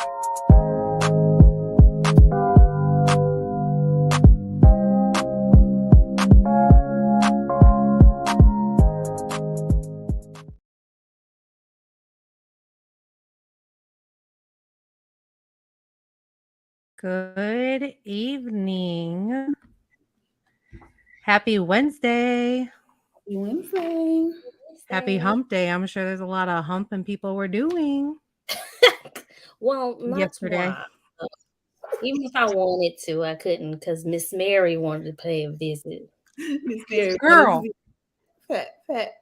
Good evening. Happy Wednesday. Happy Wednesday. Happy hump day. I'm sure there's a lot of humping people were doing Well, not yesterday. tomorrow. Even if I wanted to, I couldn't because Miss Mary wanted to pay a visit. Miss Mary. Girl. Fat.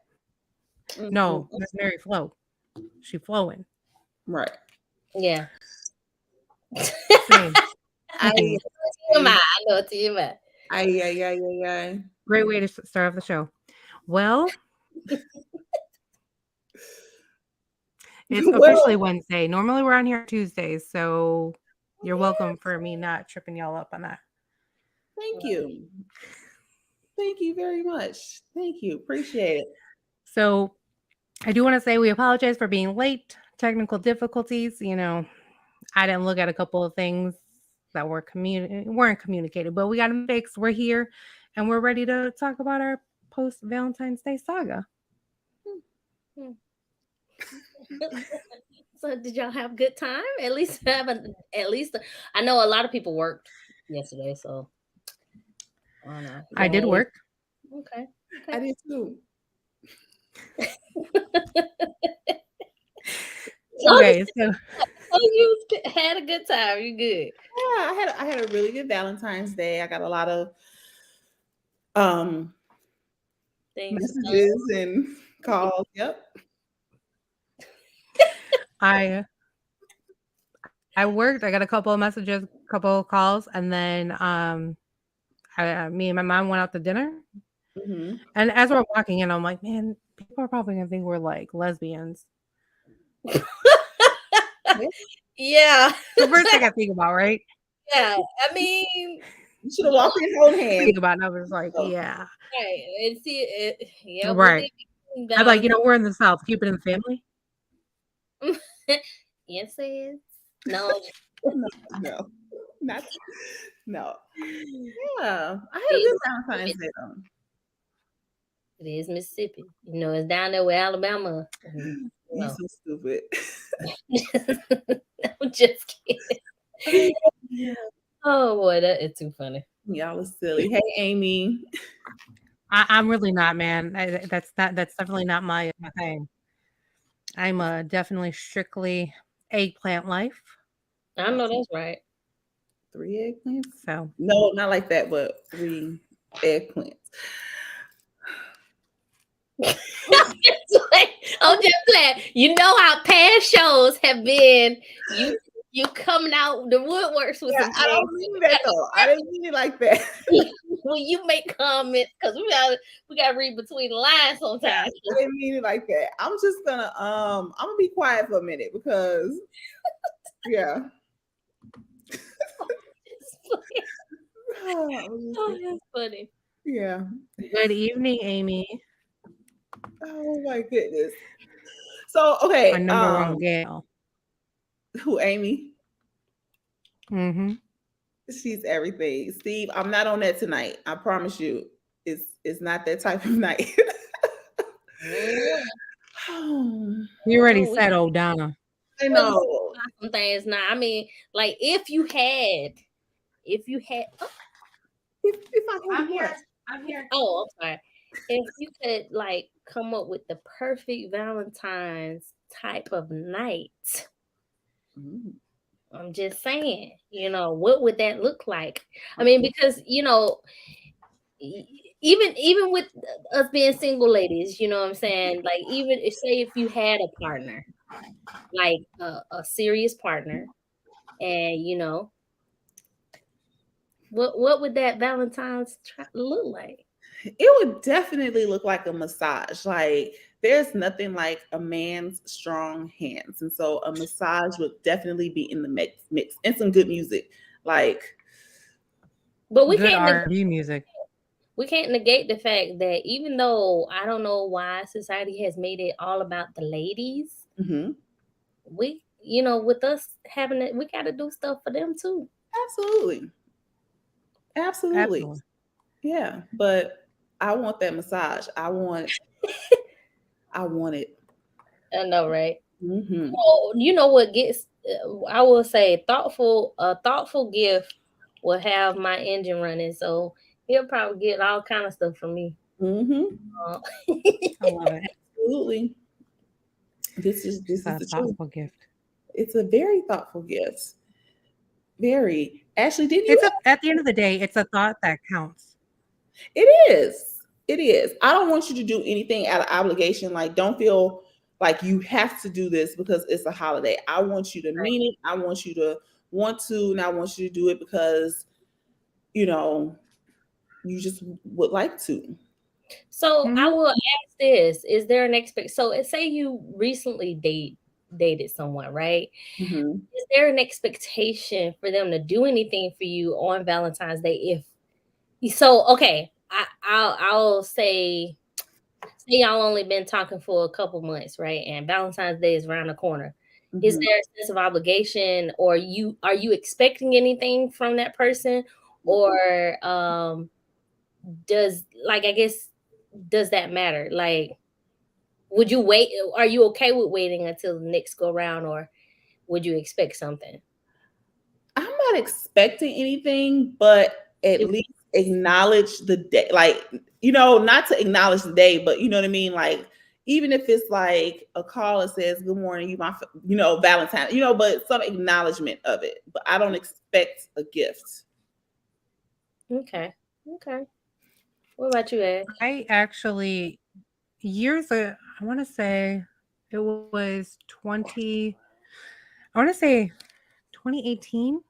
No, Miss Mary Flo. She flowing. Right. Yeah. Same. I know TMI. Ay. Great way to start off the show. Well, it's officially Wednesday. Normally we're on here Tuesdays, so you're welcome for me not tripping y'all up on that. Thank you. Thank you very much. Thank you. Appreciate it. So I do want to say we apologize for being late. Technical difficulties. I didn't look at a couple of things that weren't communicated, but we got them fixed. We're here, and we're ready to talk about our post Valentine's Day saga. So did y'all have a good time? At least I know a lot of people worked yesterday, so I don't know. I did work. Okay. I did too. Okay, so you had a good time. You good? Yeah, I had a really good Valentine's Day. I got a lot of messages and calls. Yep. I worked. I got a couple of messages, a couple of calls, and then me and my mom went out to dinner. Mm-hmm. And as we're walking in, I'm like, man, people are probably gonna think we're like lesbians. Yeah. The first thing I think about, right? Yeah. I mean, you should have walked in holding hands. Think about it, I was like, yeah. Right. And see it. Yeah. Right. I'm like, we're in the South. Keep it in the family. Yes, it is. No. Not. No. Yeah, I had a good Valentine's Day though. It is Mississippi. It's down there with Alabama. You're so stupid. I'm just kidding. Oh boy, that is too funny. Y'all are silly. Hey, Amy. I'm really not, man. That's definitely not my thing. I'm definitely strictly eggplant life. I know that's right. 3 eggplants? So no, not like that, but 3 eggplants. I'm just playing. You know how past shows have been. You coming out the woodworks with some. I don't mean that though. I didn't mean it like that. When you make comments, because we gotta read between the lines sometimes. I didn't mean it like that. I'm just gonna I'm gonna be quiet for a minute because yeah. Oh, that's funny. Yeah. Good evening, Amy. Oh my goodness. So okay, our number one gal. Who, Amy? Mm-hmm. She's everything. Steve, I'm not on that tonight. I promise you. It's not that type of night. You already said O'Donna. I know. Some things now. I mean, like if you had if I'm here. Oh, I'm sorry. If you could like come up with the perfect Valentine's type of night. I'm just saying, what would that look like? I mean, because even with us being single ladies, you know what I'm saying? Like, even if you had a partner, like a serious partner, and what would that Valentine's look like? It would definitely look like a massage. Like, there's nothing like a man's strong hands, and so a massage would definitely be in the mix, and some good music, like. But we good can't R&B music. We can't negate the fact that even though I don't know why society has made it all about the ladies, mm-hmm. with us having it, we got to do stuff for them too. Absolutely. Absolutely. Absolutely. Yeah. But I want that massage. I want it. I know, right? Hmm. Well, you know what gets? I will say, a thoughtful gift will have my engine running. So he'll probably get all kind of stuff from me. Hmm. Uh, I love it. Absolutely. This It's is a the truth. thoughtful gift. It's a very thoughtful gift. Very. Ashley, didn't you? It's a at the end of the day, it's a thought that counts. It is. It is. I don't want you to do anything out of obligation. Like, don't feel like you have to do this because it's a holiday. I want you to mean it. I want you to want to, and I want you to do it because, you know, you just would like to. so I Mhm. will ask this: is there an expect? So say you recently dated someone, right? Hmm. Is there an expectation for them to do anything for you on Valentine's Day? If so, okay, I'll say y'all only been talking for a couple months, right? And Valentine's Day is around the corner. Is Hmm. there a sense of obligation, or are you expecting anything from that person, or does like I guess does that matter? Like, would you wait? Are you okay with waiting until the next go round, or would you expect something? I'm not expecting anything, but at If least acknowledge the day. Like, not to acknowledge the day, but you know what I mean? Like, even if it's like a call that says, "Good morning, Valentine," but some acknowledgement of it. But I don't expect a gift. okay, okay. What about you, Ed? I actually years ago, I want to say it was I want to say 2018,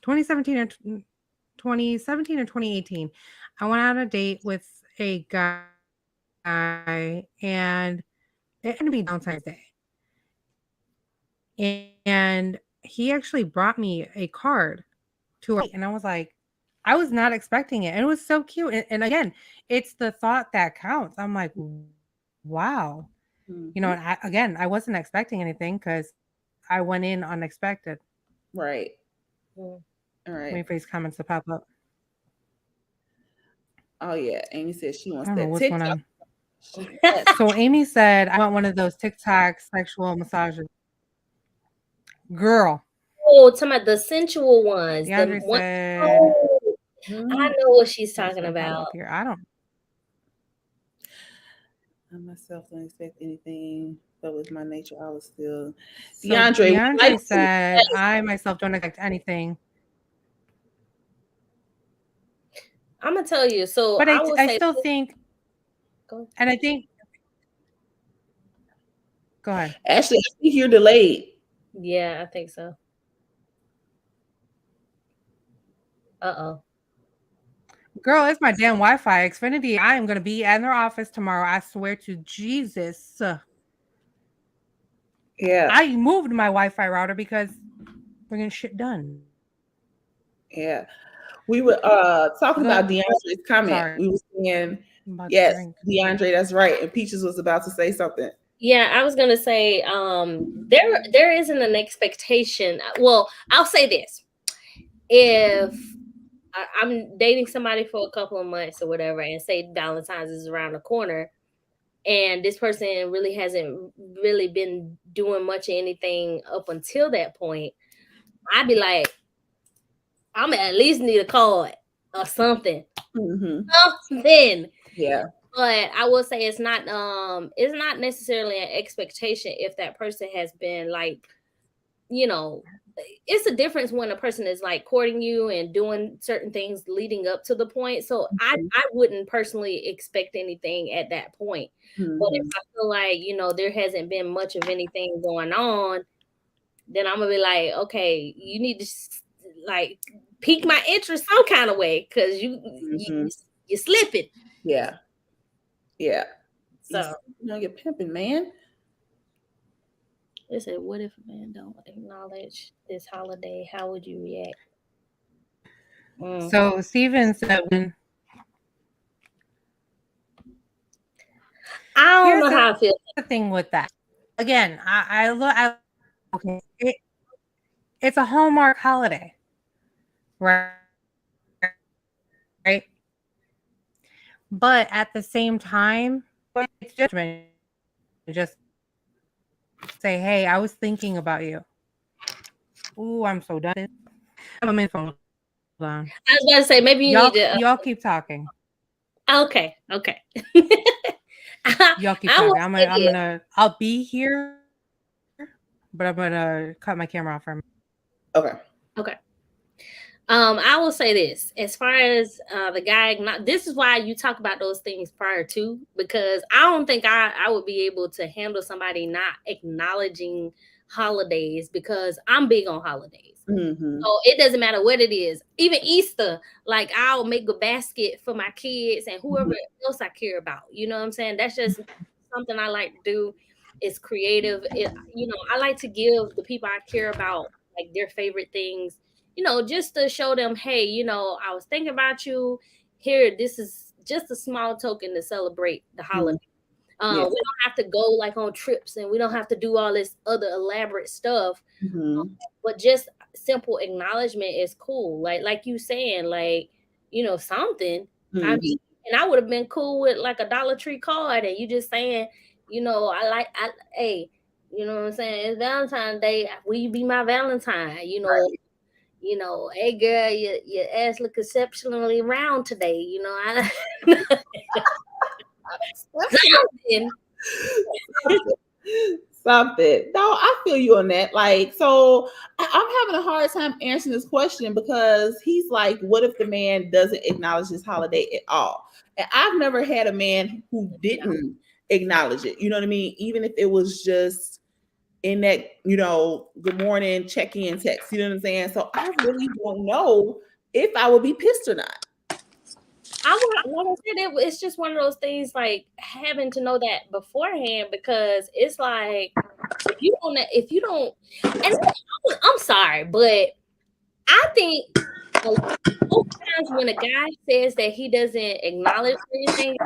2017 or 2017 or 2018. I went on a date with a guy and it happened to be Valentine's Day. And he actually brought me a card to our date, and I was like, I was not expecting it. And it was so cute. And again, it's the thought that counts. I'm like, wow. And Hmm. again, I wasn't expecting anything because I went in unexpected. Right. Mm. All Waiting right. for these comments to pop up. Oh yeah. Amy says she I wants don't know that what's going TikTok. on. So Amy said, I want one of those TikTok sexual massages. Girl, Oh, talking about the sensual ones, the DeAndre one. said, Oh, I Mhm. know what she's what's talking going to pop about. up here? I don't. I myself don't expect anything, but with my nature, I was still So DeAndre. We like DeAndre to. said, I myself don't expect anything. I'm gonna tell you. So But I will I say, still think, go. and I think, go ahead. Ashley, I think you're delayed. Yeah, I think so. Uh-oh. Girl, it's my damn Wi-Fi. Xfinity, I am going to be at their office tomorrow. I swear to Jesus. Yeah, I moved my Wi-Fi router because we're getting shit done. yeah. We were talking Go. about DeAndre's comment. Sorry. We were saying, I'm about to yes, drink. DeAndre, that's right. And Peaches was about to say something. Yeah, I was gonna say, there isn't an expectation. Well, I'll say this: if I'm dating somebody for a couple of months or whatever, and say Valentine's is around the corner, and this person really hasn't really been doing much of anything up until that point, I'd be like, I'm at least need a card or something. Hmm. Something. Yeah. But I will say it's not necessarily an expectation if that person has been like, you know, it's a difference when a person is like courting you and doing certain things leading up to the point. So I wouldn't personally expect anything at that point. But if Hmm. I feel like, there hasn't been much of anything going on, then I'm gonna be like, okay, you need to like pique my interest some kind of way because Hmm. you're slipping. Yeah. Yeah. So You're pimping, man. they said, what if a man don't acknowledge this holiday? How would you react? Mm. So Steven said, I don't here's know the how I feel. thing with that. Again, I love okay, it's a Hallmark holiday, right? But at the same time, it's judgment. Just say, hey, I was thinking about you. Ooh, I'm so done. I'm in phone. Hold on. I was about to say maybe you need to. Y'all keep talking. Okay. Y'all keep I will talking. say this. I'll be here, but I'm gonna cut my camera off for a minute. Okay. Okay. I will say this as far as the guy, this is why you talk about those things prior to, because I don't think I would be able to handle somebody not acknowledging holidays, because I'm big on holidays. Mm-hmm. So it doesn't matter what it is. Even Easter, like I'll make a basket for my kids and whoever else I care about. You know what I'm saying? That's just something I like to do. It's creative. I like to give the people I care about like their favorite things, just to show them, hey, I was thinking about you. Here, this is just a small token to celebrate the holiday. Yes. We don't have to go like on trips, and we don't have to do all this other elaborate stuff. But just simple acknowledgement is cool. Like you saying, like, something. I mean, and I would have been cool with like a Dollar Tree card, and you just saying, hey, you know what I'm saying? It's Valentine's Day. Will you be my Valentine? Right. Hey girl, your ass look exceptionally round today. Something. Something. No, I feel you on that. Like, so I'm having a hard time answering this question because he's like, what if the man doesn't acknowledge his holiday at all? And I've never had a man who didn't acknowledge it. You know what I mean? Even if it was just in that, good morning, check-in text. You know what I'm saying? So I really don't know if I would be pissed or not. Like I said, it's just one of those things, like having to know that beforehand, because it's like if you don't, and I'm sorry, but I think most times when a guy says that he doesn't acknowledge anything,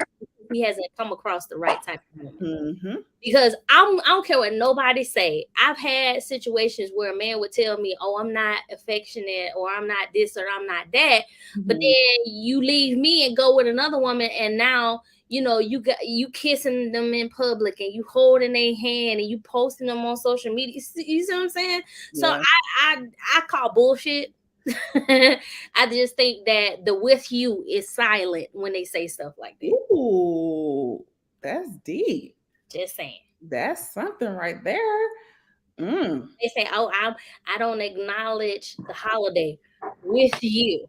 he hasn't come across the right type of woman. Because I don't care what nobody say. I've had situations where a man would tell me, "Oh, I'm not affectionate, or I'm not this, or I'm not that," but then you leave me and go with another woman, and now you kissing them in public, and you holding their hand, and you posting them on social media. You see what I'm saying? Yeah. So I call bullshit. I just think that the "with you" is silent when they say stuff like that. Ooh, that's deep. Just saying. That's something right there. They say, "Oh, I don't acknowledge the holiday with you."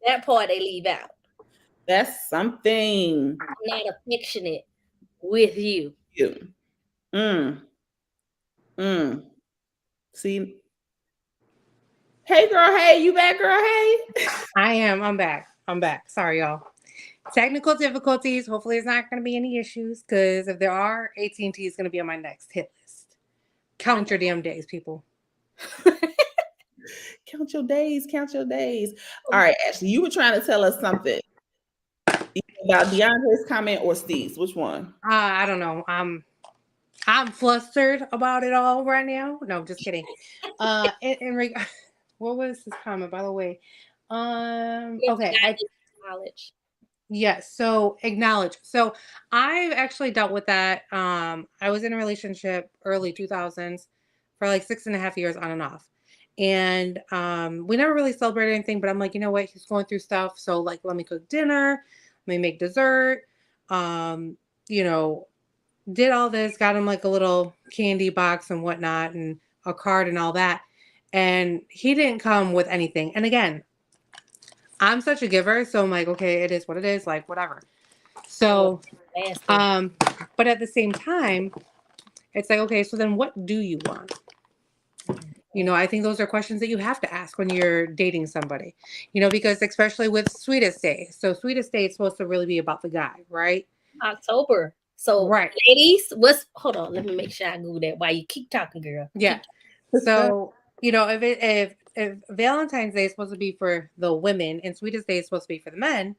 That part they leave out. That's something. I'm not affectionate with you. See. Hey girl, hey, you back, girl? Hey. I am. I'm back. Sorry, y'all. Technical difficulties. Hopefully, there's not going to be any issues, because if there are, AT&T is going to be on my next hit list. Count your damn days, people. Count your days. All right, Ashley, you were trying to tell us something about DeAndre's comment or Steve's. Which one? I don't know. I'm flustered about it all right now. No, just kidding. What was his comment, by the way? Okay. Acknowledge. Yes. So acknowledge. So I've actually dealt with that. I was in a relationship early 2000s for like 6.5 years on and off. And we never really celebrated anything, but I'm like, you know what? He's going through stuff. So like, let me cook dinner, let me make dessert. Did all this, got him like a little candy box and whatnot, and a card and all that. And he didn't come with anything. And again, I'm such a giver, so I'm like, okay, it is what it is, like whatever. So, but at the same time, it's like, okay, so then what do you want? I think those are questions that you have to ask when you're dating somebody, because especially with Sweetest Day. So Sweetest Day is supposed to really be about the guy, right? October. So, right. Ladies, hold on, let me make sure I Google that while you keep talking, girl. Yeah. So, if Valentine's Day is supposed to be for the women and Sweetest Day is supposed to be for the men,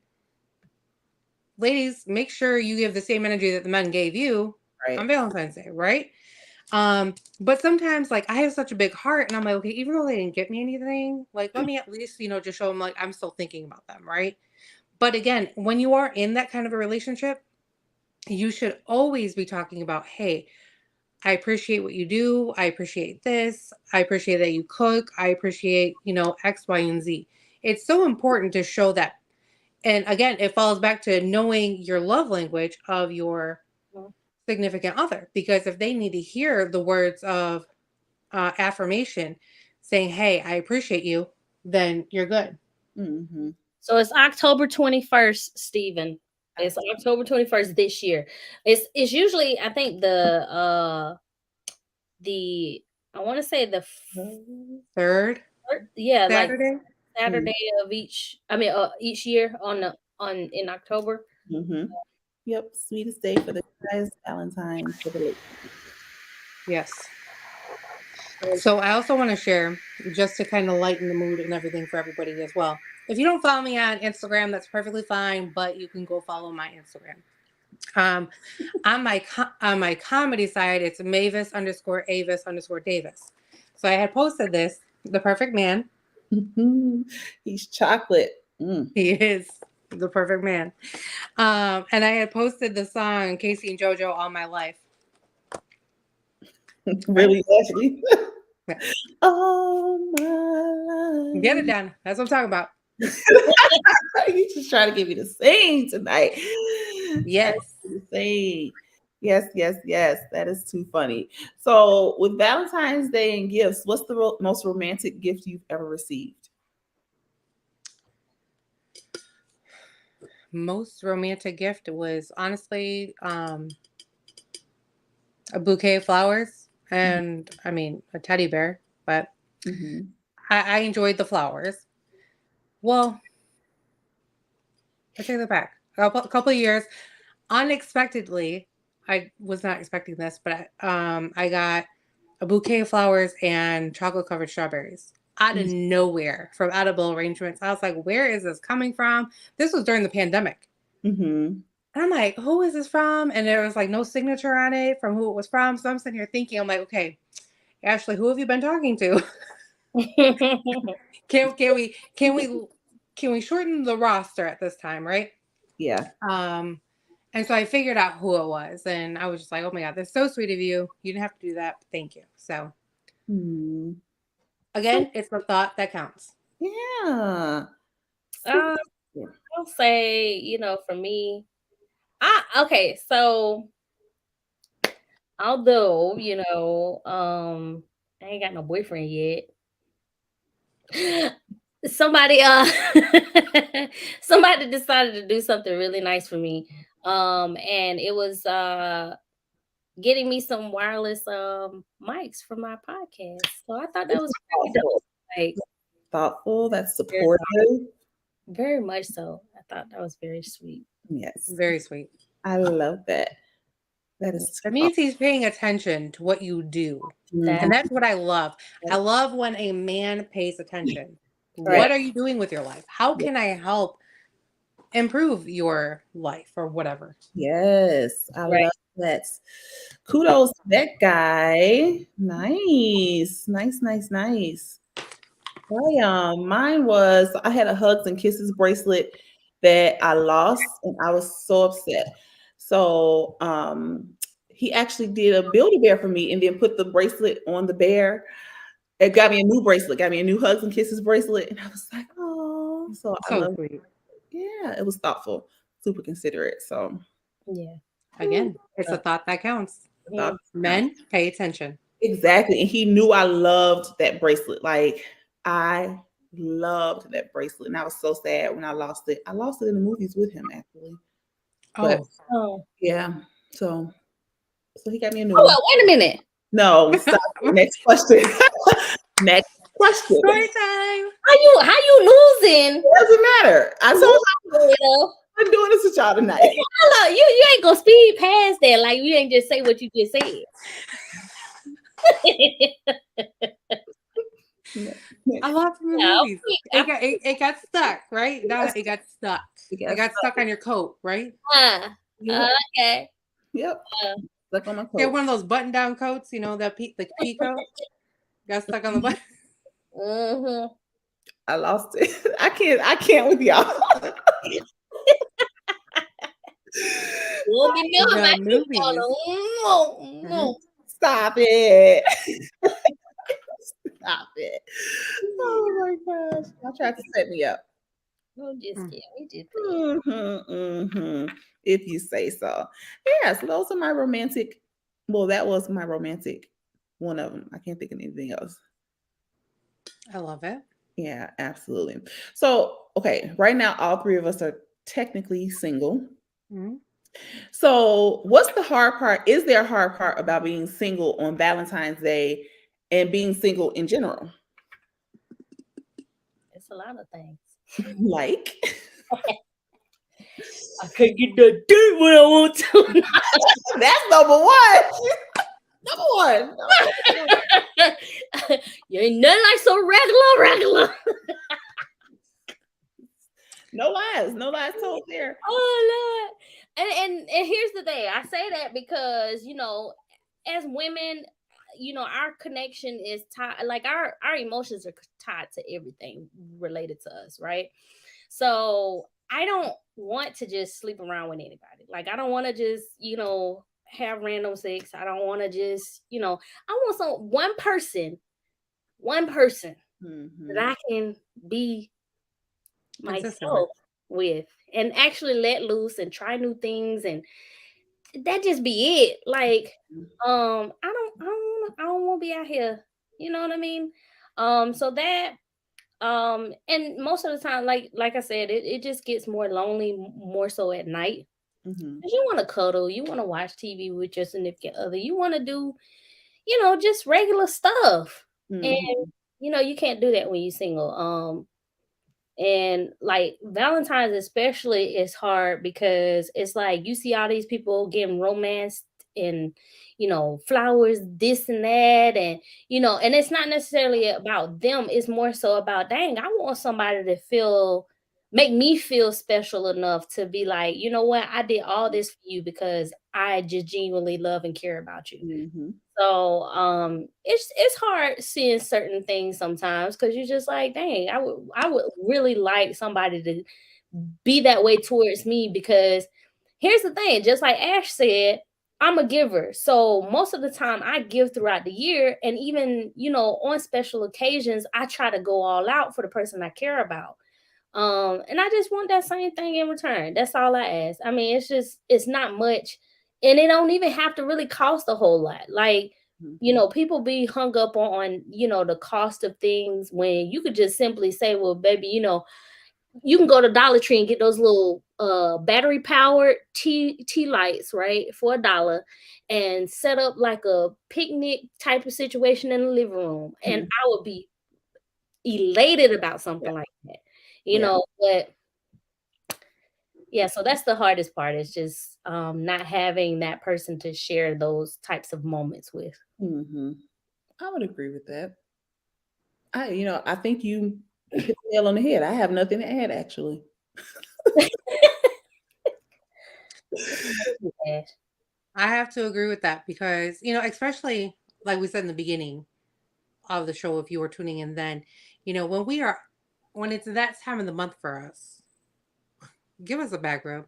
ladies, make sure you give the same energy that the men gave you on Valentine's Day, right? But sometimes like I have such a big heart and I'm like, okay, even though they didn't get me anything, like let me at least, just show them like I'm still thinking about them, right? But again, when you are in that kind of a relationship, you should always be talking about, hey, I appreciate what you do. I appreciate this. I appreciate that you cook. I appreciate, X, Y, and Z. It's so important to show that. And again, it falls back to knowing your love language of your significant other. Because if they need to hear the words of affirmation saying, hey, I appreciate you, then you're good. Mm-hmm. So it's October 21st, Stephen. It's October 21st this year. It's usually, I think I want to say the Third yeah, like Saturday. Saturday of each year in October. Mm-hmm. Yep, sweetest day for the guys, Valentine for the ladies. Yes. So I also want to share, just to kind of lighten the mood and everything for everybody as well. If you don't follow me on Instagram, that's perfectly fine, but you can go follow my Instagram. On my comedy side, it's Mavis_Avis_Davis. So I had posted this, the perfect man. He's chocolate. Mm. He is the perfect man. And I had posted the song Casey and JoJo All My Life. Really, Ashley? Yeah. All my life. Get it done. That's what I'm talking about. You just trying to get me to sing tonight. Yes. Sing. Yes, yes, yes. That is too funny. So, with Valentine's Day and gifts, what's the most romantic gift you've ever received? Most romantic gift was honestly a bouquet of flowers and a teddy bear, but I enjoyed the flowers. Well, I take that back. A couple of years, unexpectedly, I was not expecting this, but I got a bouquet of flowers and chocolate covered strawberries out of nowhere from Edible Arrangements. I was like, where is this coming from? This was during the pandemic. And I'm like, who is this from? And there was like no signature on it from who it was from. So I'm sitting here thinking, I'm like, okay, Ashley, who have you been talking to? Can we shorten the roster at this time, right? Yeah. And so I figured out who it was, and I was just like, oh my God, that's so sweet of you. You didn't have to do that, but thank you. So again, it's the thought that counts. Yeah. I'll say, for me, okay, so although, I ain't got no boyfriend yet. Somebody somebody decided to do something really nice for me. And it was getting me some wireless mics for my podcast. So I thought that was thoughtful, that's supportive. Very much so. I thought that was very sweet. Yes. Very sweet. I love that. That is That means he's paying attention to what you do. And that's what I love. I love when a man pays attention. Right. What are you doing with your life? How can I help improve your life or whatever? Yes, I love that. Kudos to that guy. Nice. Mine was, I had a Hugs and Kisses bracelet that I lost and I was so upset. So he actually did a Build-A-Bear for me and then put the bracelet on the bear. It got me a new bracelet, got me a new Hugs and Kisses bracelet. And I was like, oh, so I love it. Yeah, it was thoughtful, super considerate. So yeah. Again, it's a thought that counts. Men, pay attention. Exactly. And he knew I loved that bracelet. Like, I loved that bracelet. And I was so sad when I lost it. I lost it in the movies with him, actually. But, yeah. So he got me a new one. Wait a minute. No, stop. Next question. Next question. Story time. How you losing? It doesn't matter. I told you I'm doing this with y'all tonight. Hello, you ain't gonna speed past that. Like, you ain't just say what you just said. I love the movies. It got stuck, right? No, it got stuck. It got stuck on your coat, right? Yep. Okay. Yep. Stuck on my Yeah, coat. one of those button-down coats, you know, that the pea coat got stuck on the button. Mm-hmm. I lost it. I can't with y'all. We'll be The doing my movies. Stop it. Stop it. Oh my gosh. Y'all tried to set me up. No, just kidding. We just If you say so. Yeah, so those are my romantic. Well, that was my romantic. One of them. I can't think of anything else. I love it. Yeah, absolutely. So, okay, right now, all three of us are technically single. Mhm. So, what's the hard part? Is there a hard part about being single on Valentine's Day and being single in general? It's a lot of things. Like, I can't get that dirt when I want to. that's number one. Number one. You ain't nothing like so regular. No lies told there. Oh Lord. And here's the thing. I say that because, you know, as women, you know, our connection is tied, like our emotions are tied to everything related to us, right? So I don't want to just sleep around with anybody. Like I don't want to just, you know, have random sex. I don't want to just, you know, I want one person that I can be Consistent with. myself with and actually let loose and try new things, and that just be it. Like I don't want to be out here, you know what I mean? So that and most of the time, like I said, it just gets more lonely more so at night. Mm-hmm. 'Cause you want to cuddle, you want to watch TV with your significant other, you want to do, you know, just regular stuff. And Mm-hmm. you know, you can't do that when you're single. And like Valentine's especially is hard because it's like you see all these people getting romanced and, you know, flowers, this and that, and you know, and it's not necessarily about them, it's more so about, dang, I want somebody to feel, make me feel special enough to be like, you know what, I did all this for you because I just genuinely love and care about you. Mm-hmm. So it's hard seeing certain things sometimes because you're just like, dang, I would really like somebody to be that way towards me, because here's the thing, just like Ash said, I'm a giver. So most of the time I give throughout the year, and even, you know, on special occasions, I try to go all out for the person I care about. And I just want that same thing in return. That's all I ask. I mean, it's not much, and it don't even have to really cost a whole lot. Like, you know, people be hung up on, you know, the cost of things when you could just simply say, well, baby, you know, you can go to Dollar Tree and get those little battery powered tea lights, right, for $1, and set up like a picnic type of situation in the living room. And I would be elated about something like that, you know. But yeah, so that's the hardest part, is just not having that person to share those types of moments with. Mm-hmm. I would agree with that. I think you hit the nail on the head. I have nothing to add, actually. I have to agree with that because, you know, especially like we said in the beginning of the show, if you were tuning in then, you know, when it's that time of the month for us, give us a back rub.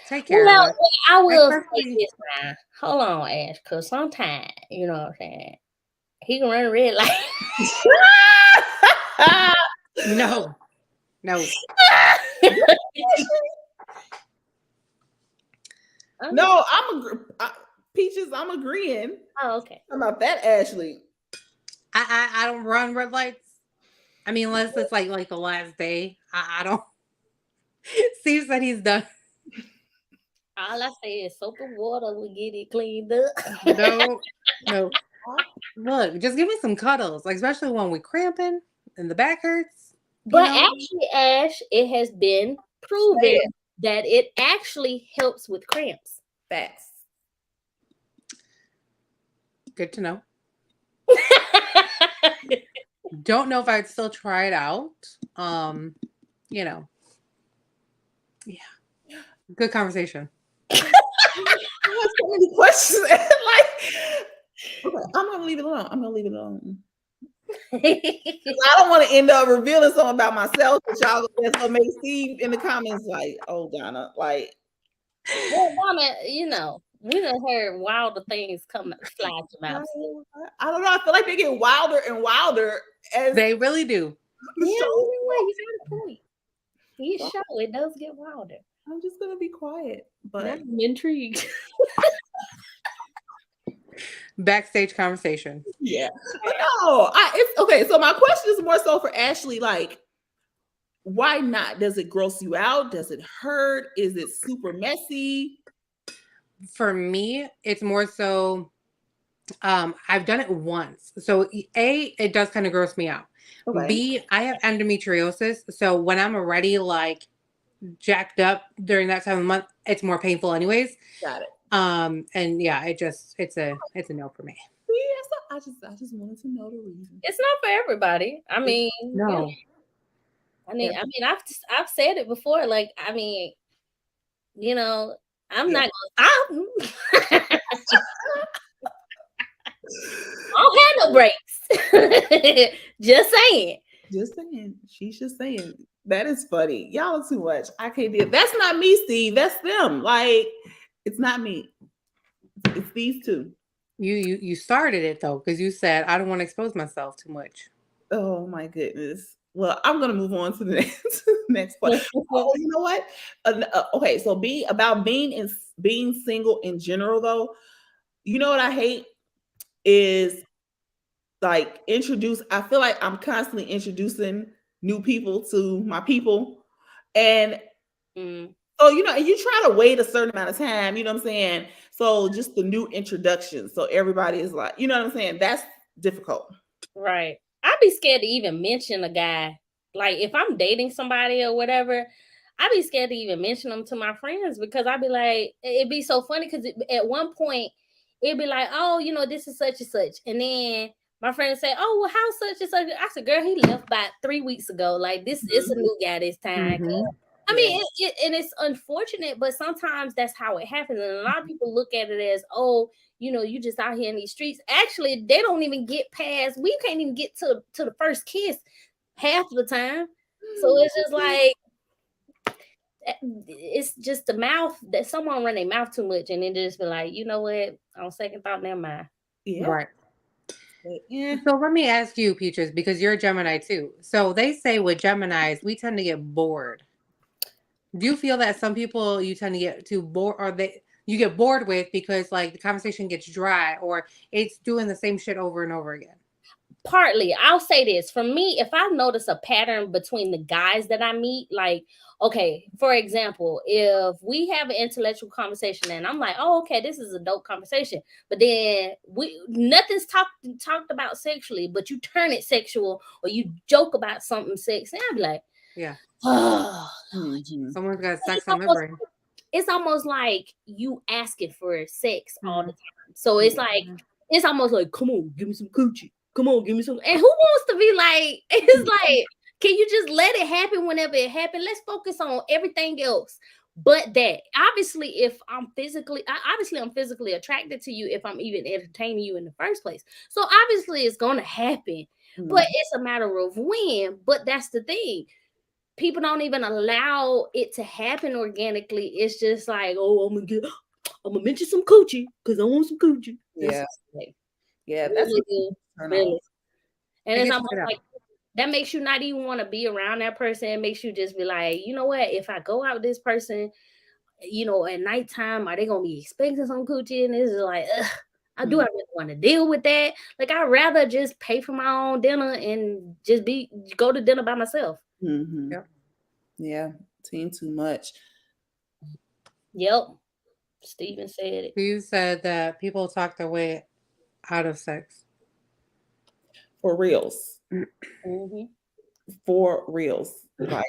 Take care of Well, us. I will say Especially, this now. Hold on, Ash, because sometimes, you know what I'm saying, he can run a red light. no, no. No, Peaches, I'm agreeing. Oh, okay. How about that, Ashley? I don't run red lights. I mean, unless it's like the last day. I don't. Seems that he's done. All I say is soap and water will get it cleaned up. No, no. Look, just give me some cuddles, like especially when we're cramping and the back hurts. You But know, actually, Ash, it has been proven that it actually helps with cramps. Facts. good to know. Don't know if I'd still try it out. You know. Yeah. Good conversation. I have so many questions. Like, okay, I'm gonna leave it alone. I'm gonna leave it alone. I don't want to end up revealing something about myself that y'all that's gonna make Steve in the comments like, oh Donna, like Well, Donna, you know, we done heard wilder things come fly out your mouth. I don't know. I feel like they get wilder and wilder as They really do. the Yeah, show. you know what? You got a point. You show it does get wilder. I'm just gonna be quiet, Now but I'm intrigued. Backstage conversation. yeah. But no, it's okay. So my question is more so for Ashley, like, why not? Does it gross you out? Does it hurt? Is it super messy? For me, it's more so I've done it once. So A, it does kind of gross me out. Okay. B, I have endometriosis. So when I'm already like jacked up during that time of the month, it's more painful anyways. Got it. And yeah, it's a no for me. Yes, I just wanted to know the reason. It's not for everybody. I mean, No. yeah. I mean, I've said it before. Like, I mean, you know, I'm not gonna stop. I don't have no breaks. Just saying. Just saying. She's just saying. That is funny. Y'all are too much. I can't do it. That's not me, Steve. That's them. Like, it's not me. It's these two. You started it though, because you said I don't want to expose myself too much. Oh my goodness. Well, I'm gonna move on to the next question. Oh, you know what? Okay, so being single in general, though, you know what I hate is like I feel like I'm constantly introducing new people to my people, and so you know, and you try to wait a certain amount of time. You know what I'm saying? So just the new introduction, so everybody is like, you know what I'm saying? That's difficult, right? I'd be scared to even mention a guy. Like if I'm dating somebody or whatever, I'd be scared to even mention them to my friends because I'd be like, it'd be so funny because at one point it'd be like, oh, you know, this is such and such. And then my friends say, oh, well, how such and such? I said, girl, he left about 3 weeks ago. Like this is a new guy this time. I mean, and it's unfortunate, but sometimes that's how it happens. And a lot of people look at it as, oh, you know, you just out here in these streets. Actually, they don't even get past. We can't even get to the first kiss half of the time. So it's just like it's just the mouth that someone run their mouth too much, and then just be like, you know what? On second thought, never mind. Yeah. Right. Yeah. So let me ask you, Peaches, because you're a Gemini too. So they say with Geminis, we tend to get bored. Do you feel that some people you tend to get too bored, or you get bored with because like the conversation gets dry, or it's doing the same shit over and over again? Partly, I'll say this. For me, if I notice a pattern between the guys that I meet, like, okay, for example, if we have an intellectual conversation and I'm like, oh, okay, this is a dope conversation, but then nothing's talked about sexually, but you turn it sexual or you joke about something sexy, I'd be like, yeah, oh, someone's got sex on their brain. It's almost like you asking for sex all the time. So it's like, it's almost like, come on, give me some coochie. Come on, give me some. And who wants to be like, it's like, can you just let it happen whenever it happens? Let's focus on everything else. But that obviously, I'm physically attracted to you if I'm even entertaining you in the first place. So obviously it's gonna happen, but it's a matter of when. But that's the thing. People don't even allow it to happen organically. It's just like, oh, I'm gonna mention some coochie because I want some coochie. That's really. And it's almost like that makes you not even want to be around that person. It makes you just be like, you know what? If I go out with this person, you know, at nighttime, are they gonna be expecting some coochie? And it's like, I really want to deal with that. Like I'd rather just pay for my own dinner and just go to dinner by myself. Yep. Yeah, seeing too much. Yep. Steven said it. You said that people talk their way out of sex. For reals. For reals. Like,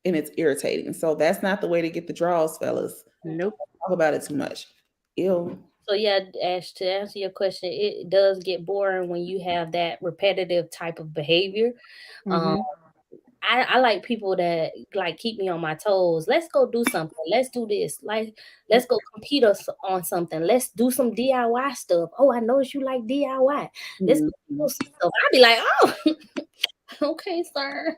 and it's irritating. So that's not the way to get the draws, fellas. Nope. Talk about it too much. Ew. So yeah, Ash, to answer your question, it does get boring when you have that repetitive type of behavior. I like people that like keep me on my toes. Let's go do something. Let's do this. Like, let's go compete us on something. Let's do some DIY stuff. Oh, I noticed you like DIY. Let's go do some stuff. I'd be like, oh, okay, sir.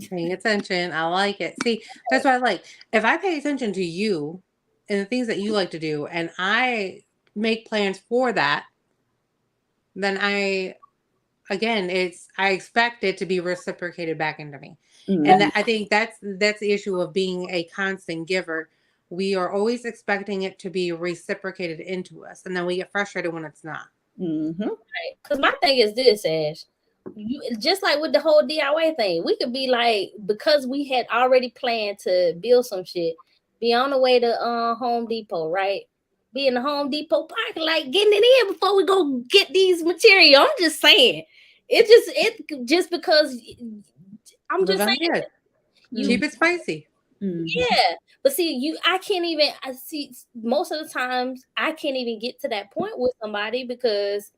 Paying attention. I like it. See, that's what I like. If I pay attention to you and the things that you like to do, and I make plans for that, then I expect it to be reciprocated back into me. And I think that's the issue of being a constant giver. We are always expecting it to be reciprocated into us, and then we get frustrated when it's not. Right. Because my thing is this, Ash. Just like with the whole DIY thing, we could be like, because we had already planned to build some shit, be on the way to Home Depot, right? Be in the Home Depot parking lot, getting it in before we go get these material. I'm just saying, it just because I'm just saying, Keep it spicy. yeah. But see, I can't even. I see most of the times I can't even get to that point with somebody because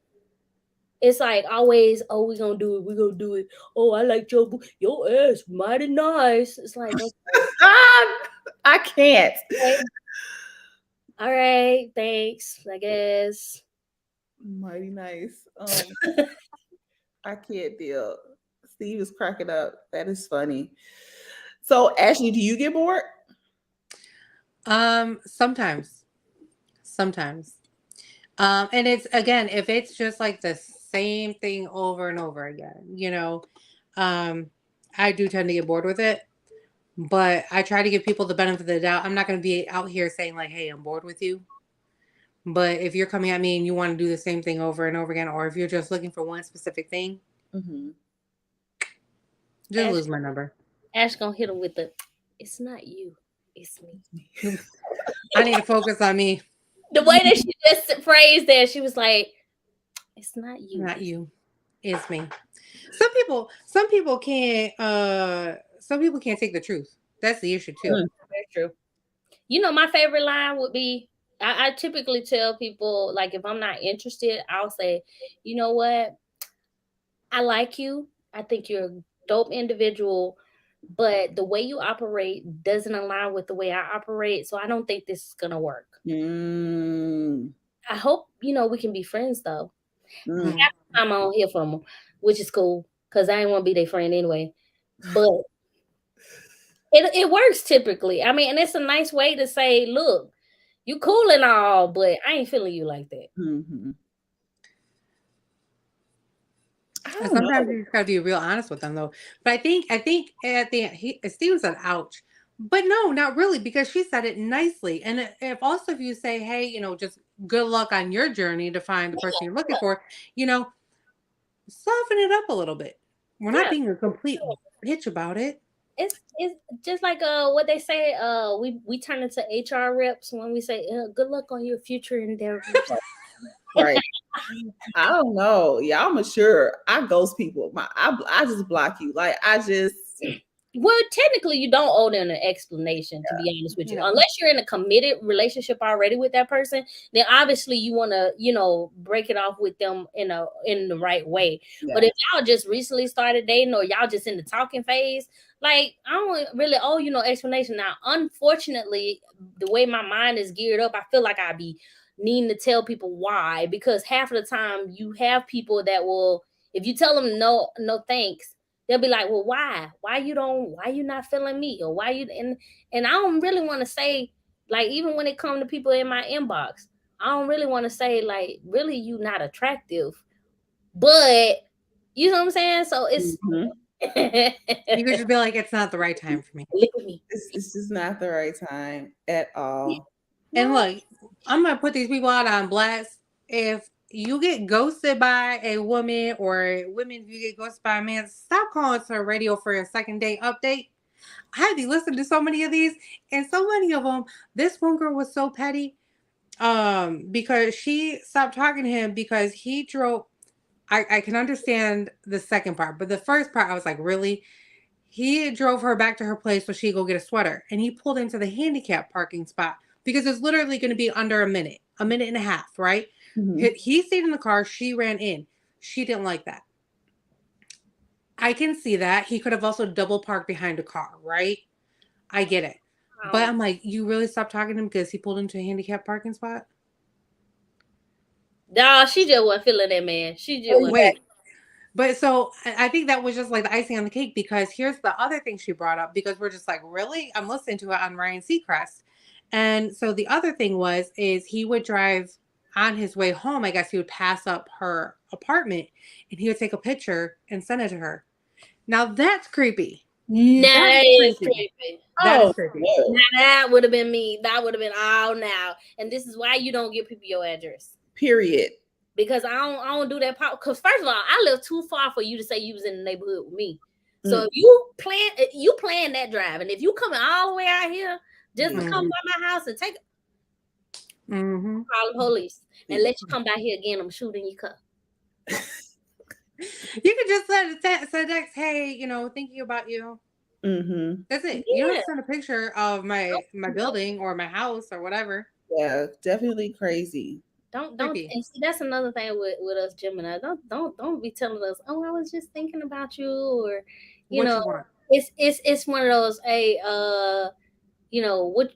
it's like always, oh, we're gonna do it. Oh, I like your ass, mighty nice. It's like, okay. I can't. Okay. All right, thanks, I guess. Mighty nice. I can't deal. Steve is cracking up. That is funny. So, Ashley, do you get bored? Sometimes. And it's again, if it's just like the same thing over and over again, I do tend to get bored with it. But I try to give people the benefit of the doubt. I'm not going to be out here saying like, "Hey, I'm bored with you." But if you're coming at me and you want to do the same thing over and over again, or if you're just looking for one specific thing, just lose my number. Ash gonna hit him with it's not you, it's me. I need to focus on me. The way that she just phrased that, she was like, it's not you. Not you. It's me. Some people can't take the truth. That's the issue too. Very true. My favorite line would be, I typically tell people, like, if I'm not interested, I'll say, you know what? I like you. I think you're a dope individual, but the way you operate doesn't align with the way I operate. So I don't think this is going to work. I hope, we can be friends though. Half the time I don't hear from them, which is cool because I ain't want to be their friend anyway. But it works typically. I mean, and it's a nice way to say, look, you cool and all, but I ain't feeling you like that. And sometimes you just gotta be real honest with them though. But I think at the end, Steven said, ouch. But no, not really, because she said it nicely. And if you say, hey, just good luck on your journey to find the person you're looking for, soften it up a little bit. We're not being a complete bitch about it. It's just like what they say. We turn into HR reps when we say, good luck on your future endeavors. Right. I don't know. Y'all mature. I ghost people. I just block you. Like Well, technically, you don't owe them an explanation, to be honest with you. Unless you're in a committed relationship already with that person, then obviously you want to, break it off with them in the right way. Yeah. But if y'all just recently started dating or y'all just in the talking phase, like, I don't really owe you no explanation. Now, unfortunately, the way my mind is geared up, I feel like I'd be needing to tell people why, because half of the time you have people that will, if you tell them no thanks, they'll be like, well, why you not feeling me, or why you, and I don't really want to say, like, even when it comes to people in my inbox, I don't really want to say, like, really you not attractive, but you know what I'm saying? So it's you could just be like, it's not the right time for me. It's just not the right time at all. And look, I'm gonna put these people out on blast. If you get ghosted by a woman, or women, if you get ghosted by a man, stop calling to the radio for a second date update. I had to listen to so many of these, and so many of them, this one girl was so petty, because she stopped talking to him because he drove. I can understand the second part, but the first part, I was like, really? He drove her back to her place so she could go get a sweater, and he pulled into the handicap parking spot because it's literally going to be under a minute and a half, right? He stayed in the car. She ran in. She didn't like that. I can see that. He could have also double parked behind a car, right? I get it. But I'm like, you really stopped talking to him because he pulled into a handicapped parking spot? Nah, she just wasn't feeling that man. She just wasn't. Wait. But so I think that was just like the icing on the cake, because here's the other thing she brought up, because we're just like, really? I'm listening to it on Ryan Seacrest. And so the other thing is he would drive on his way home. I guess he would pass up her apartment and he would take a picture and send it to her. Now that's creepy. That is creepy. That is creepy. Now that would have been me. That would have been all now. And this is why you don't give people your address. Period. Because I don't do that. Because first of all, I live too far for you to say you was in the neighborhood with me. So if you plan that drive, and if you coming all the way out here just to come by my house and take call the police and let you come back here again, I'm shooting your car. You could just send text, hey, thinking about you. That's it. You don't have to send a picture of my building or my house or whatever. Yeah, definitely crazy. Don't and see, that's another thing with us Gemini. Don't be telling us, oh, I was just thinking about you, or you know, it's one of those, hey, what,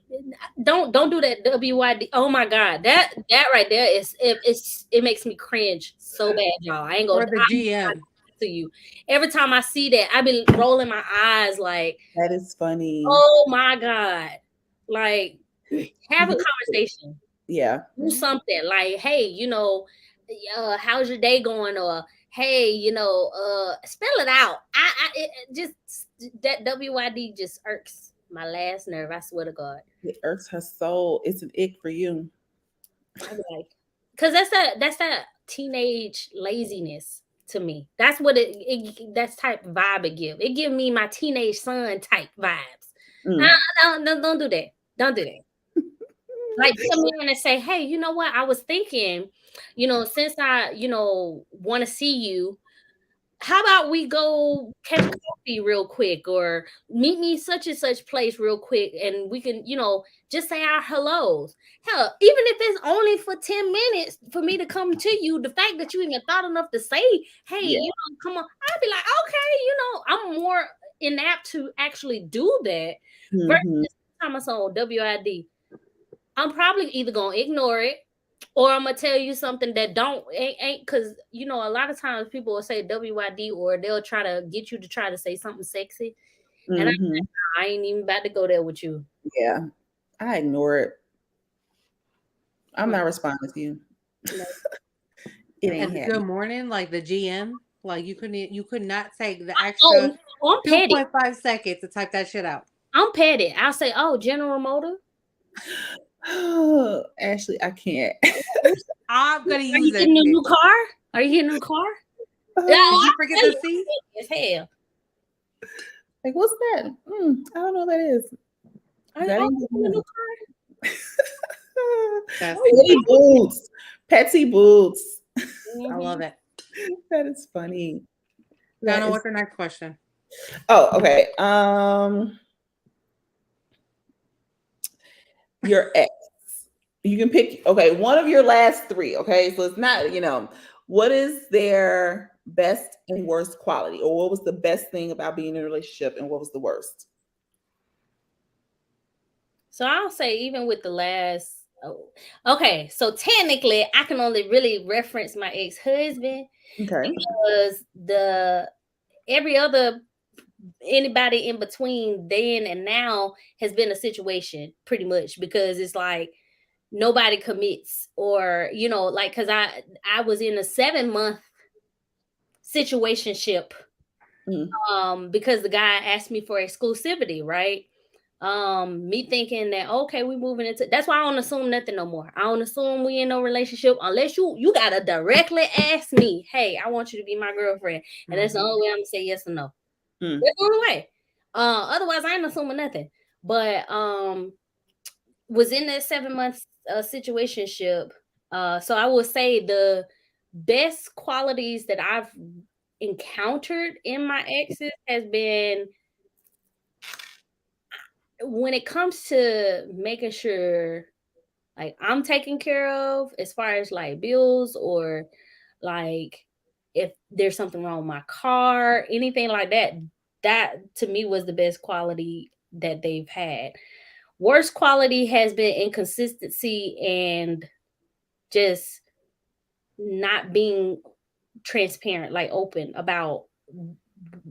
don't do that WYD. Oh my God, that right there it makes me cringe so bad, y'all. I ain't gonna, or the GM to you. Every time I see that, I be rolling my eyes like, that is funny. Oh my God. Like, have a conversation. Yeah. Do something like, hey, how's your day going? Or hey, spell it out. It just, that WYD just irks my last nerve. I swear to God. It irks her soul. It's an ick for you. Like, because that's that teenage laziness to me. That's what that's type of vibe it give. It give me my teenage son type vibes. No, don't do that. Don't do that. Like, come in and say, hey, you know what? I was thinking, since I, want to see you, how about we go catch coffee real quick, or meet me such and such place real quick, and we can, just say our hellos. Hell, even if it's only for 10 minutes for me to come to you, the fact that you even thought enough to say, hey, come on, I'd be like, okay, I'm more inapt to actually do that. Versus time I saw WID, I'm probably either gonna ignore it, or I'm gonna tell you something that ain't because a lot of times people will say WYD, or they'll try to get you to try to say something sexy, and I ain't even about to go there with you. Yeah, I ignore it. I'm not responding to you. It ain't happening. Good morning, like the GM. Like you could not take the extra 2.5 seconds to type that shit out. I'm petty. I'll say, oh, General Motor. Ashley, I can't. I'm gonna use it. Are you getting a new car? Are you getting a new car? Did you forget the seat? As hell. Like, what's that? I don't know what that is. Are you getting a new car? Petty boots. Petty boots. I love it. That is funny. Donna, what's the next question? Oh, okay. Your ex. You can pick, one of your last three. Okay. So it's not, what is their best and worst quality? Or what was the best thing about being in a relationship and what was the worst? So I'll say, even with the last, okay. So technically I can only really reference my ex-husband. Okay. Because anybody in between then and now has been a situation, pretty much, because it's like nobody commits, or because I was in a 7-month situationship because the guy asked me for exclusivity, right? Me thinking that, okay, we moving into, that's why I don't assume nothing no more. I don't assume we in no relationship unless you gotta directly ask me, hey, I want you to be my girlfriend, and that's the only way I'm gonna say yes or no. That's the only way. Otherwise I ain't assuming nothing. But was in that 7-month situationship. So I would say the best qualities that I've encountered in my exes has been, when it comes to making sure like I'm taken care of as far as like bills, or like if there's something wrong with my car, anything like that. That to me was the best quality that they've had. Worst quality has been inconsistency and just not being transparent, like open about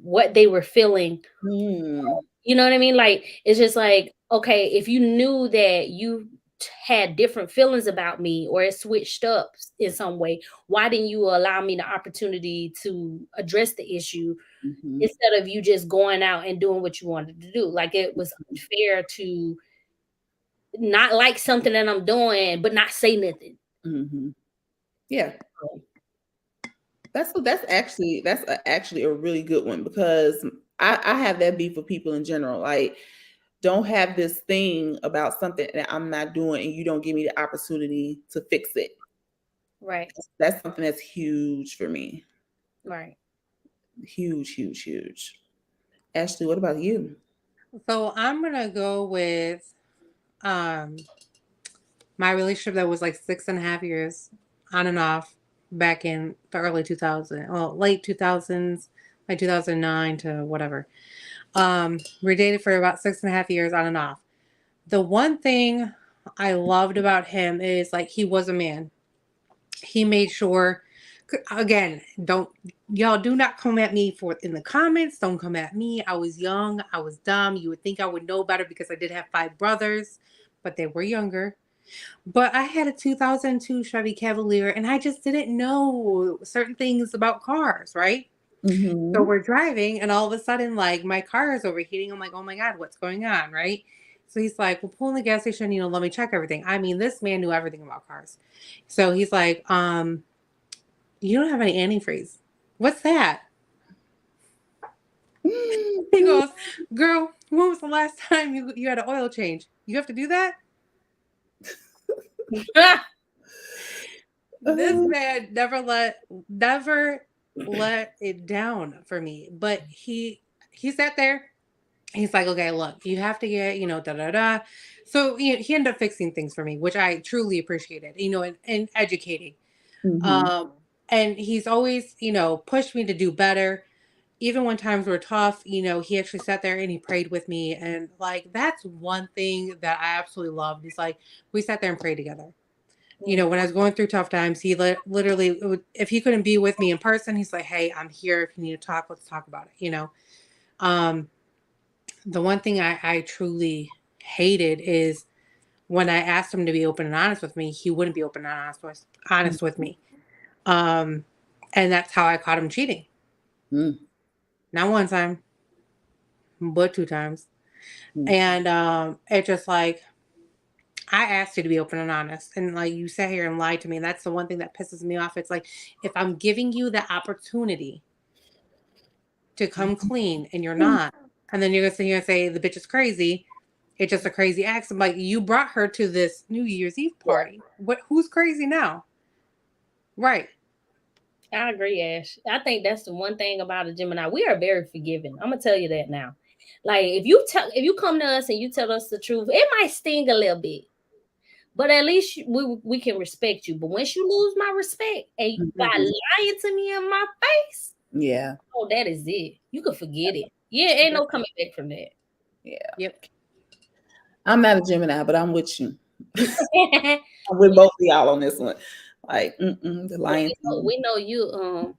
what they were feeling. Mm. You know what I mean? Like, it's just like, okay, if you knew that you had different feelings about me or it switched up in some way, why didn't you allow me the opportunity to address the issue Mm-hmm. instead of you just going out and doing what you wanted to do? Like, it was unfair to not like something that I'm doing, but not say nothing. Mm-hmm. Yeah. That's actually actually a really good one, because I have that beef with people in general. Like, don't have this thing about something that I'm not doing and you don't give me the opportunity to fix it. Right. That's something that's huge for me. Right. Huge, huge, huge. Ashley, what about you? So I'm gonna go with um my relationship that was like 6.5 years on and off back in the early 2000s, well, late 2000s, like 2009 to whatever. We dated for about 6.5 years on and off. The one thing I loved about him is like he was a man. He made sure, again, don't y'all do not come at me for in the comments. Don't come at me. I was young. I was dumb. You would think I would know better because I did have 5 brothers, but they were younger. But I had a 2002 Chevy Cavalier and I just didn't know certain things about cars, right? So Mm-hmm. we're driving and all of a sudden, like, my car is overheating. I'm like, oh my God, what's going on, right? So he's like, well, pull in the gas station, let me check everything. I mean, this man knew everything about cars. So he's like, you don't have any antifreeze. What's that? He goes, girl, when was the last time you had an oil change? You have to do that? This man never let it down for me. But he sat there. He's like, okay, look, you have to get, da da da. So he ended up fixing things for me, which I truly appreciated, and educating. Mm-hmm. Um, and he's always, pushed me to do better. Even when times were tough, he actually sat there and he prayed with me. And like, that's one thing that I absolutely loved. He's like, we sat there and prayed together. When I was going through tough times, he literally, if he couldn't be with me in person, he's like, hey, I'm here. If you need to talk, let's talk about it, Um, the one thing I truly hated is when I asked him to be open and honest with me, he wouldn't be open and honest with me. And that's how I caught him cheating. Mm-hmm. Not one time, but 2 times. Mm-hmm. And it just like, I asked you to be open and honest, and like you sat here and lied to me. And that's the one thing that pisses me off. It's like, if I'm giving you the opportunity to come clean and you're not, and then you're gonna sit here and say the bitch is crazy. It's just a crazy accident. Like, you brought her to this New Year's Eve party. Who's crazy now? Right. I agree, Ash. I think that's the one thing about a Gemini. We are very forgiving. I'm gonna tell you that now. Like, if you come to us and you tell us the truth, it might sting a little bit, but at least we can respect you. But once you lose my respect and you by lying to me in my face, Yeah. oh, that is it. You can forget it. Yeah, ain't no coming back from that. Yeah. Yep. I'm not a Gemini, but I'm with you. I'm with both of y'all on this one. Like, the lion. we know you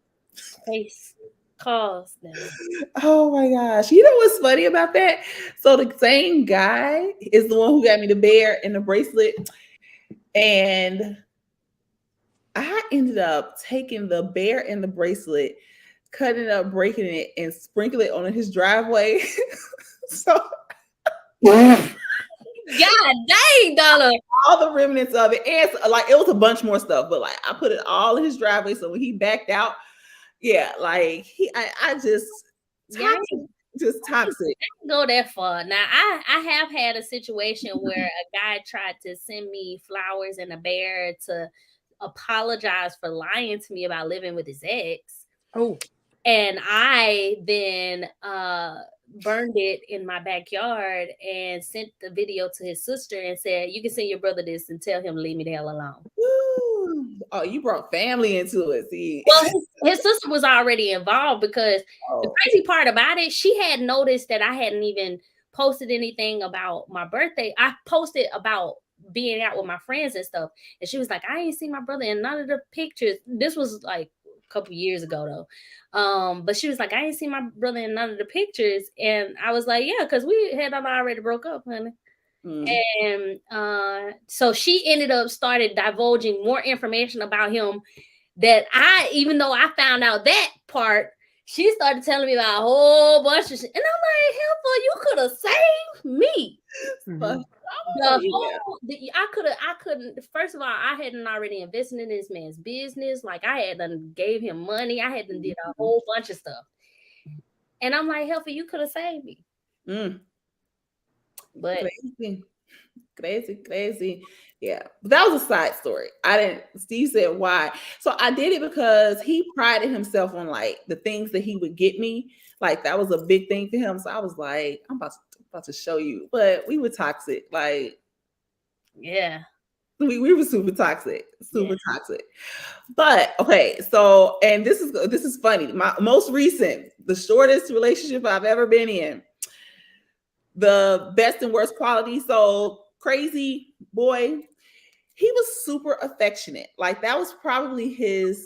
face calls now. Oh my gosh. You know what's funny about that? So the same guy is the one who got me the bear and the bracelet. And I ended up taking the bear and the bracelet, cutting it up, breaking it, and sprinkling it on his driveway. So God dang, Donna. all the remnants of it, and like, it was a bunch more stuff, but like, I put it all in his driveway. So when he backed out, yeah, like I just toxic, just toxic. I go that far. Now I have had a situation where a guy tried to send me flowers and a bear to apologize for lying to me about living with his ex. Oh. And I then burned it in my backyard and sent the video to his sister and said, you can send your brother this and tell him to leave me the hell alone. Ooh, Oh, you brought family into it. See, well, his sister was already involved because the crazy part about it, she had noticed that I hadn't even posted anything about my birthday. I posted about being out with my friends and stuff, and she was like, I ain't seen my brother in none of the pictures. This was like a couple years ago though. But she was like, I ain't seen my brother in none of the pictures, and I was like, yeah, because we had already broke up, honey. And so she ended up started divulging more information about him that even though I found out that part, she started telling me about a whole bunch of shit. And I'm like, hell, you could have saved me. I couldn't, first of all, I hadn't already invested in this man's business. Like I had done gave him money. I had done did a whole bunch of stuff. And I'm like, hell, you could have saved me. But crazy. Yeah, but that was a side story. Steve said why. So I did it because he prided himself on like the things that he would get me. Like that was a big thing for him. So I was like, I'm about to show you. But we were toxic. Like, yeah. We were super toxic. But okay, so and this is funny. My most recent, the shortest relationship I've ever been in. The best and worst quality. So crazy boy, he was super affectionate. Like that was probably his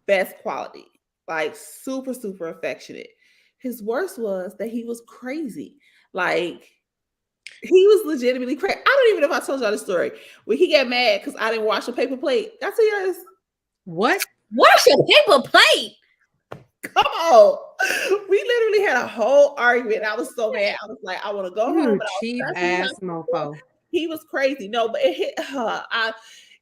best quality. Like super, super affectionate. His worst was that he was crazy. Like he was legitimately crazy. I don't even know if I told y'all the story. When he got mad because I didn't wash a paper plate. I tell you this. What? Wash a paper plate? Come on. We literally had a whole argument. I was so mad. I was like, I want to go home. Cheap ass mofo. He was crazy. No, but it hit her.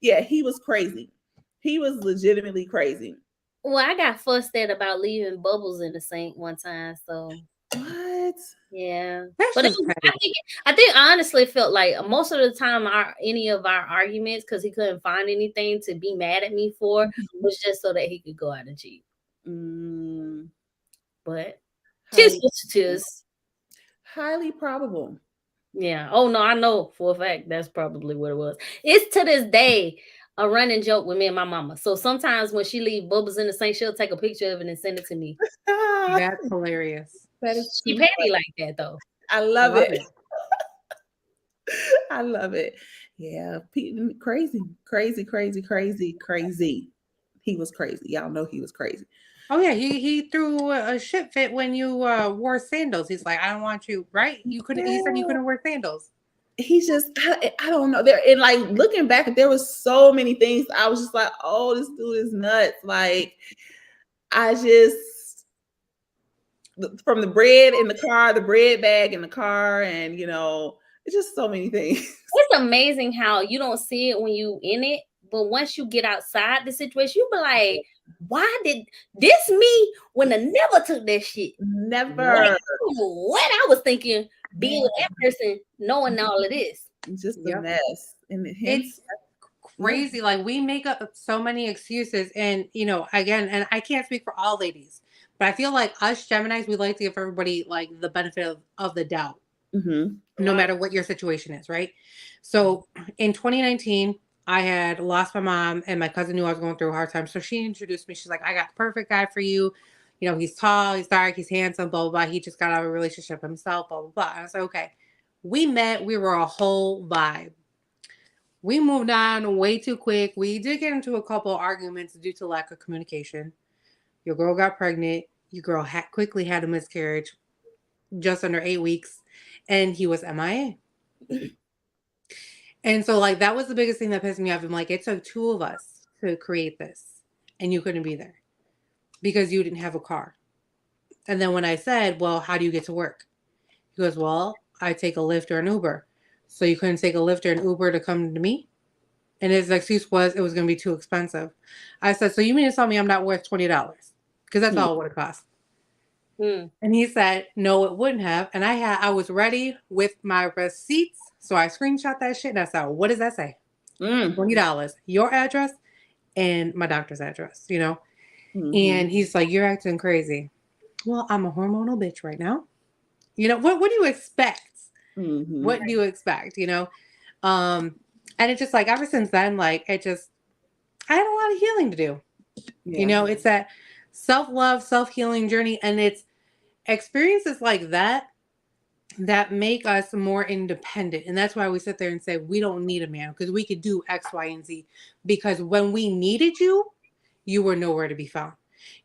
He was crazy. He was legitimately crazy. Well, I got fussed at about leaving bubbles in the sink one time. So what? Yeah. But I think honestly felt like most of the time any of our arguments, because he couldn't find anything to be mad at me for, was just so that he could go out and cheat. But tis. Highly probable. Yeah. Oh no, I know for a fact that's probably what it was. It's to this day a running joke with me and my mama. So sometimes when she leave bubbles in the sink, she'll take a picture of it and send it to me. That's hilarious. That is she petty like that though. I love it. I love it. Yeah, crazy. He was crazy. Y'all know he was crazy. Oh yeah, he threw a shit fit when you wore sandals. He's like, I don't want you, right? You couldn't. He said you couldn't wear sandals. He just, I don't know. There and like looking back, there was so many things. I was just like, oh, this dude is nuts. Like, I just from the bread in the car, the bread bag in the car, and it's just so many things. It's amazing how you don't see it when you in it, but once you get outside the situation, you be like, why did this me when I never took that shit? Never. What I was thinking, being with that person, knowing all of this. Just a mess. And it's crazy. Like we make up so many excuses, and again, and I can't speak for all ladies, but I feel like us Geminis, we like to give everybody like the benefit of the doubt. No matter what your situation is, right? So in 2019, I had lost my mom, and my cousin knew I was going through a hard time. So she introduced me. She's like, I got the perfect guy for you. He's tall, he's dark, he's handsome, blah, blah, blah. He just got out of a relationship himself, blah, blah, blah. And I was like, okay. We met. We were a whole vibe. We moved on way too quick. We did get into a couple of arguments due to lack of communication. Your girl got pregnant. Your girl quickly had a miscarriage just under 8 weeks. And he was MIA. And so, like, that was the biggest thing that pissed me off. I'm like, it took 2 of us to create this. And you couldn't be there because you didn't have a car. And then when I said, well, how do you get to work? He goes, well, I take a Lyft or an Uber. So you couldn't take a Lyft or an Uber to come to me? And his excuse was it was going to be too expensive. I said, so you mean to tell me I'm not worth $20? Because that's all it would have cost. And he said, no, it wouldn't have. And I was ready with my receipts. So I screenshot that shit and I said, what does that say? $20, your address and my doctor's address, And he's like, you're acting crazy. Well, I'm a hormonal bitch right now. What do you expect? What do you expect? And it's just like, ever since then, like, I had a lot of healing to do. You Yeah. know, it's that self-love, self-healing journey, and it's experiences like that make us more independent. And that's why we sit there and say we don't need a man because we could do X, Y, and Z. Because when we needed you, you were nowhere to be found.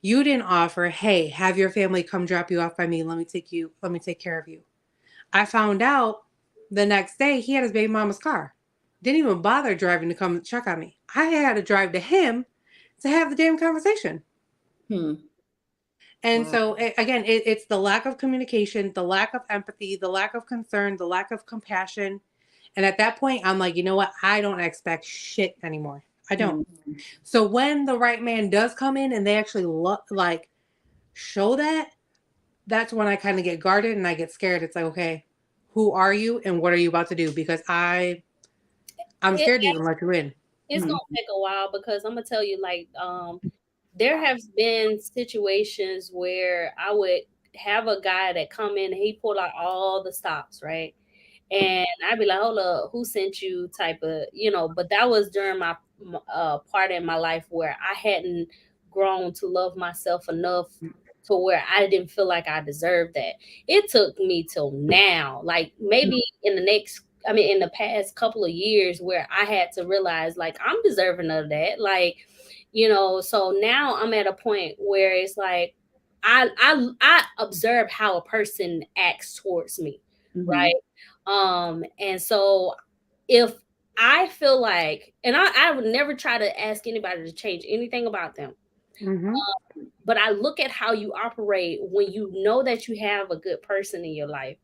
You didn't offer, hey, have your family come drop you off by me. Let me take care of you. I found out the next day he had his baby mama's car. Didn't even bother driving to come check on me. I had to drive to him to have the damn conversation. Hmm. And Wow. so again, it's the lack of communication, the lack of empathy, the lack of concern, the lack of compassion. And at that point, I'm like, you know what? I don't expect shit anymore. I don't. Hmm. So when the right man does come in and they actually like show that, that's when I kind of get guarded and I get scared. It's like, okay, who are you and what are you about to do? Because I'm It, scared to even let you in. it's Hmm. gonna take a while because I'm gonna tell you, like, there have been situations where I would have a guy that come in and he pulled out all the stops, right? And I'd be like, hold up, who sent you type of, but that was during my part in my life where I hadn't grown to love myself enough to where I didn't feel like I deserved that. It took me till now, like maybe in the past couple of years where I had to realize like I'm deserving of that. Like, so now I'm at a point where it's like I observe how a person acts towards me, Hmm. right? And so if I feel like, and I would never try to ask anybody to change anything about them, Mm-hmm. but I look at how you operate when you know that you have a good person in your life.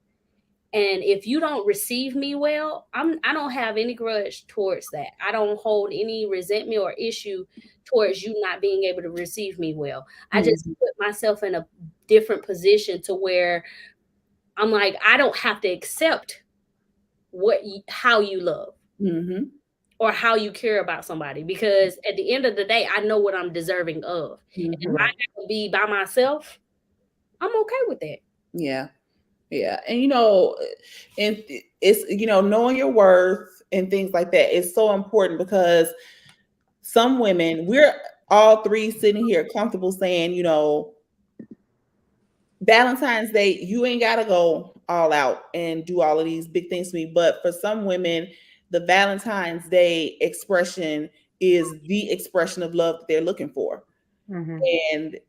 And if you don't receive me well, I don't have any grudge towards that. I don't hold any resentment or issue towards you not being able to receive me well. I just Hmm. put myself in a different position to where I'm like, I don't have to accept how you love Hmm. or how you care about somebody, because at the end of the day, I know what I'm deserving of. And if I Hmm. Right. have to be by myself, I'm okay with that. Yeah. Yeah. And and it's knowing your worth and things like that is so important because some women, we're all three sitting here comfortable saying, Valentine's Day, you ain't got to go all out and do all of these big things to me. But for some women, the Valentine's Day expression is the expression of love that they're looking for. Mm-hmm. And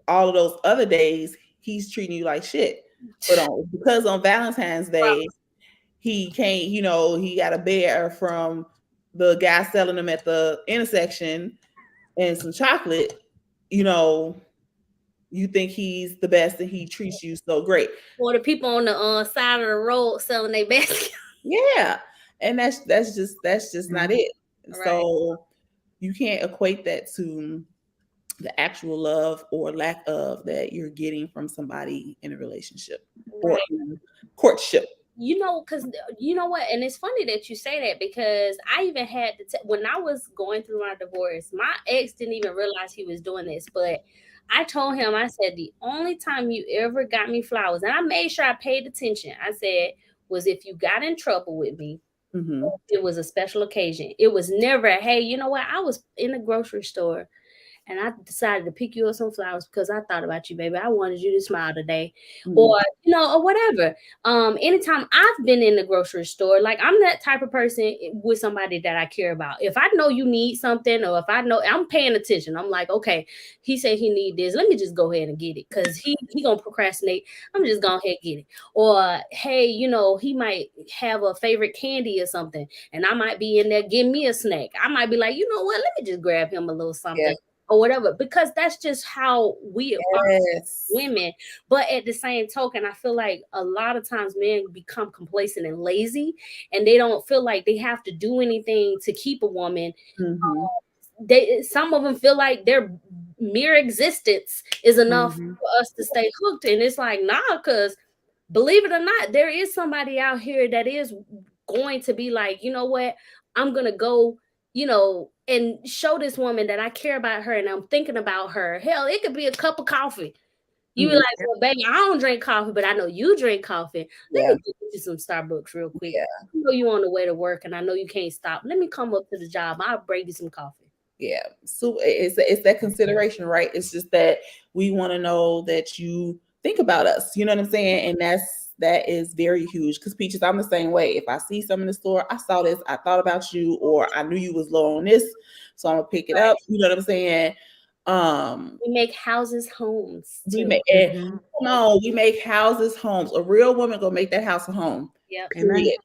all of those other days, he's treating you like shit. But because on Valentine's Day, he can't, he got a bear from the guy selling them at the intersection and some chocolate, you know, you think he's the best and he treats you so great. Or the people on the side of the road selling their basket. Yeah. And that's just not Mm-hmm. it. Right. So you can't equate that to the actual love or lack of that you're getting from somebody in a relationship or Right. courtship. Because you know what, and it's funny that you say that because I even had to when I was going through my divorce, my ex didn't even realize he was doing this, but I told him, I said, the only time you ever got me flowers, and I made sure I paid attention, I said, was if you got in trouble with me. Mm-hmm. It was a special occasion. It was never, hey, you know what, I was in the grocery store and I decided to pick you up some flowers because I thought about you, baby. I wanted you to smile today, Mm-hmm. or or whatever. Anytime I've been in the grocery store, like I'm that type of person with somebody that I care about. If I know you need something, or if I know I'm paying attention, I'm like, okay, he said he need this. Let me just go ahead and get it because he gonna procrastinate. I'm just gonna ahead and get it. Or hey, he might have a favorite candy or something, and I might be in there, give me a snack. I might be like, you know what? Let me just grab him a little Yeah. something or whatever, because that's just how we are Yes. women. But at the same token, I feel like a lot of times men become complacent and lazy, and they don't feel like they have to do anything to keep a woman. Mm-hmm. Some of them feel like their mere existence is enough Mm-hmm. for us to stay hooked, and it's like, nah, because believe it or not, there is somebody out here that is going to be like, you know what, I'm gonna go, and show this woman that I care about her and I'm thinking about her. Hell, it could be a cup of coffee. You be Mm-hmm. like, well, baby, I don't drink coffee, but I know you drink coffee. Let Yeah. me get you some Starbucks real quick. Yeah. I know you on the way to work and I know you can't stop. Let me come up to the job. I'll bring you some coffee. Yeah. So it's that consideration, right? It's just that we want to know that you think about us. You know what I'm saying? And that is very huge. Because Peaches, I'm the same way. If I see something in the store, I saw this, I thought about you, or I knew you was low on this, so I'm gonna pick it up. You know what I'm saying? We make houses homes We too. make no, we make houses homes. A real woman gonna make that house a home. Yep. Amen. Period.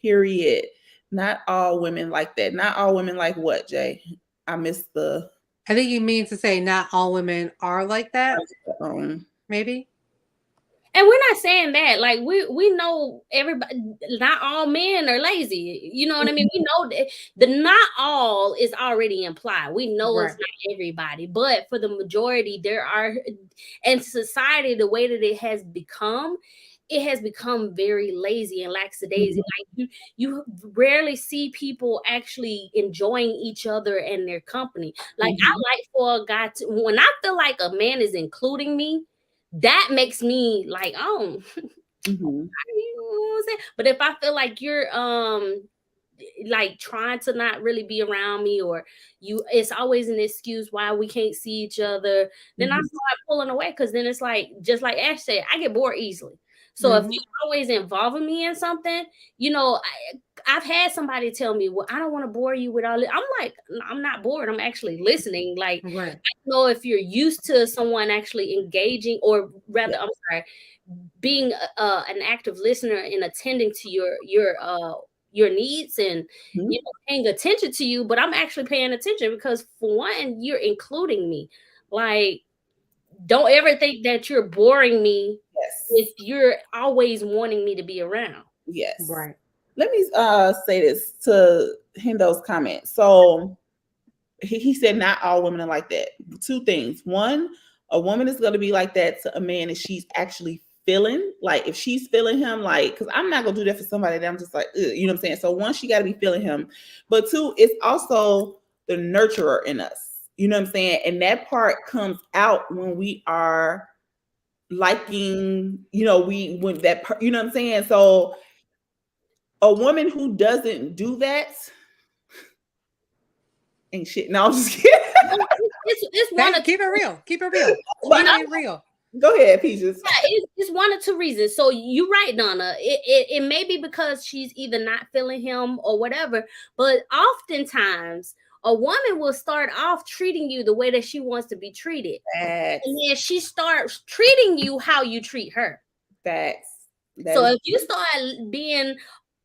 Period. Not all women like that. Not all women like what, Jay? I missed the I think you mean to say not all women are like that, um maybe? And we're not saying that. Like we know everybody. Not all men are lazy. You know what I mean? We know that the not all is already implied. We know it's Right. not everybody, but for the majority, there are. And society, the way that it has become very lazy and lackadaisy. Like you rarely see people actually enjoying each other and their company. Like I like for a guy to, when I feel like a man is including me, that makes me like, oh, you know what I'm saying? But if I feel like you're like trying to not really be around me, or it's always an excuse why we can't see each other, then I start pulling away, because then it's like, just like Ash said, I get bored easily. So if you're always involving me in something, I've had somebody tell me, well, I don't want to bore you with all this. I'm like, I'm not bored, I'm actually listening. Like, Right. I don't know if you're used to someone actually engaging, or rather, I'm sorry, being an active listener and attending to your needs, and paying attention to you. But I'm actually paying attention because, for one, you're including me. Like, don't ever think that you're boring me if you're always wanting me to be around. Yes. Right. Let me say this to Hendo's comment. So he said not all women are like that. Two things. One, a woman is going to be like that to a man if she's actually feeling, like if she's feeling him, like, because I'm not going to do that for somebody that I'm just like, ugh, you know what I'm saying? So one, she got to be feeling him. But two, it's also the nurturer in us. You know what I'm saying? And that part comes out when we are liking, when that, you know what I'm saying? So a woman who doesn't do that ain't shit. No, I'm just kidding. It's one of Keep it real. Keep it real. But Keep it real. go ahead, Peaches. it's one of two reasons. So you're right, Donna. It may be because she's either not feeling him or whatever, but oftentimes a woman will start off treating you the way that she wants to be treated. Facts. And then she starts treating you how you treat her. Facts. So if you start being,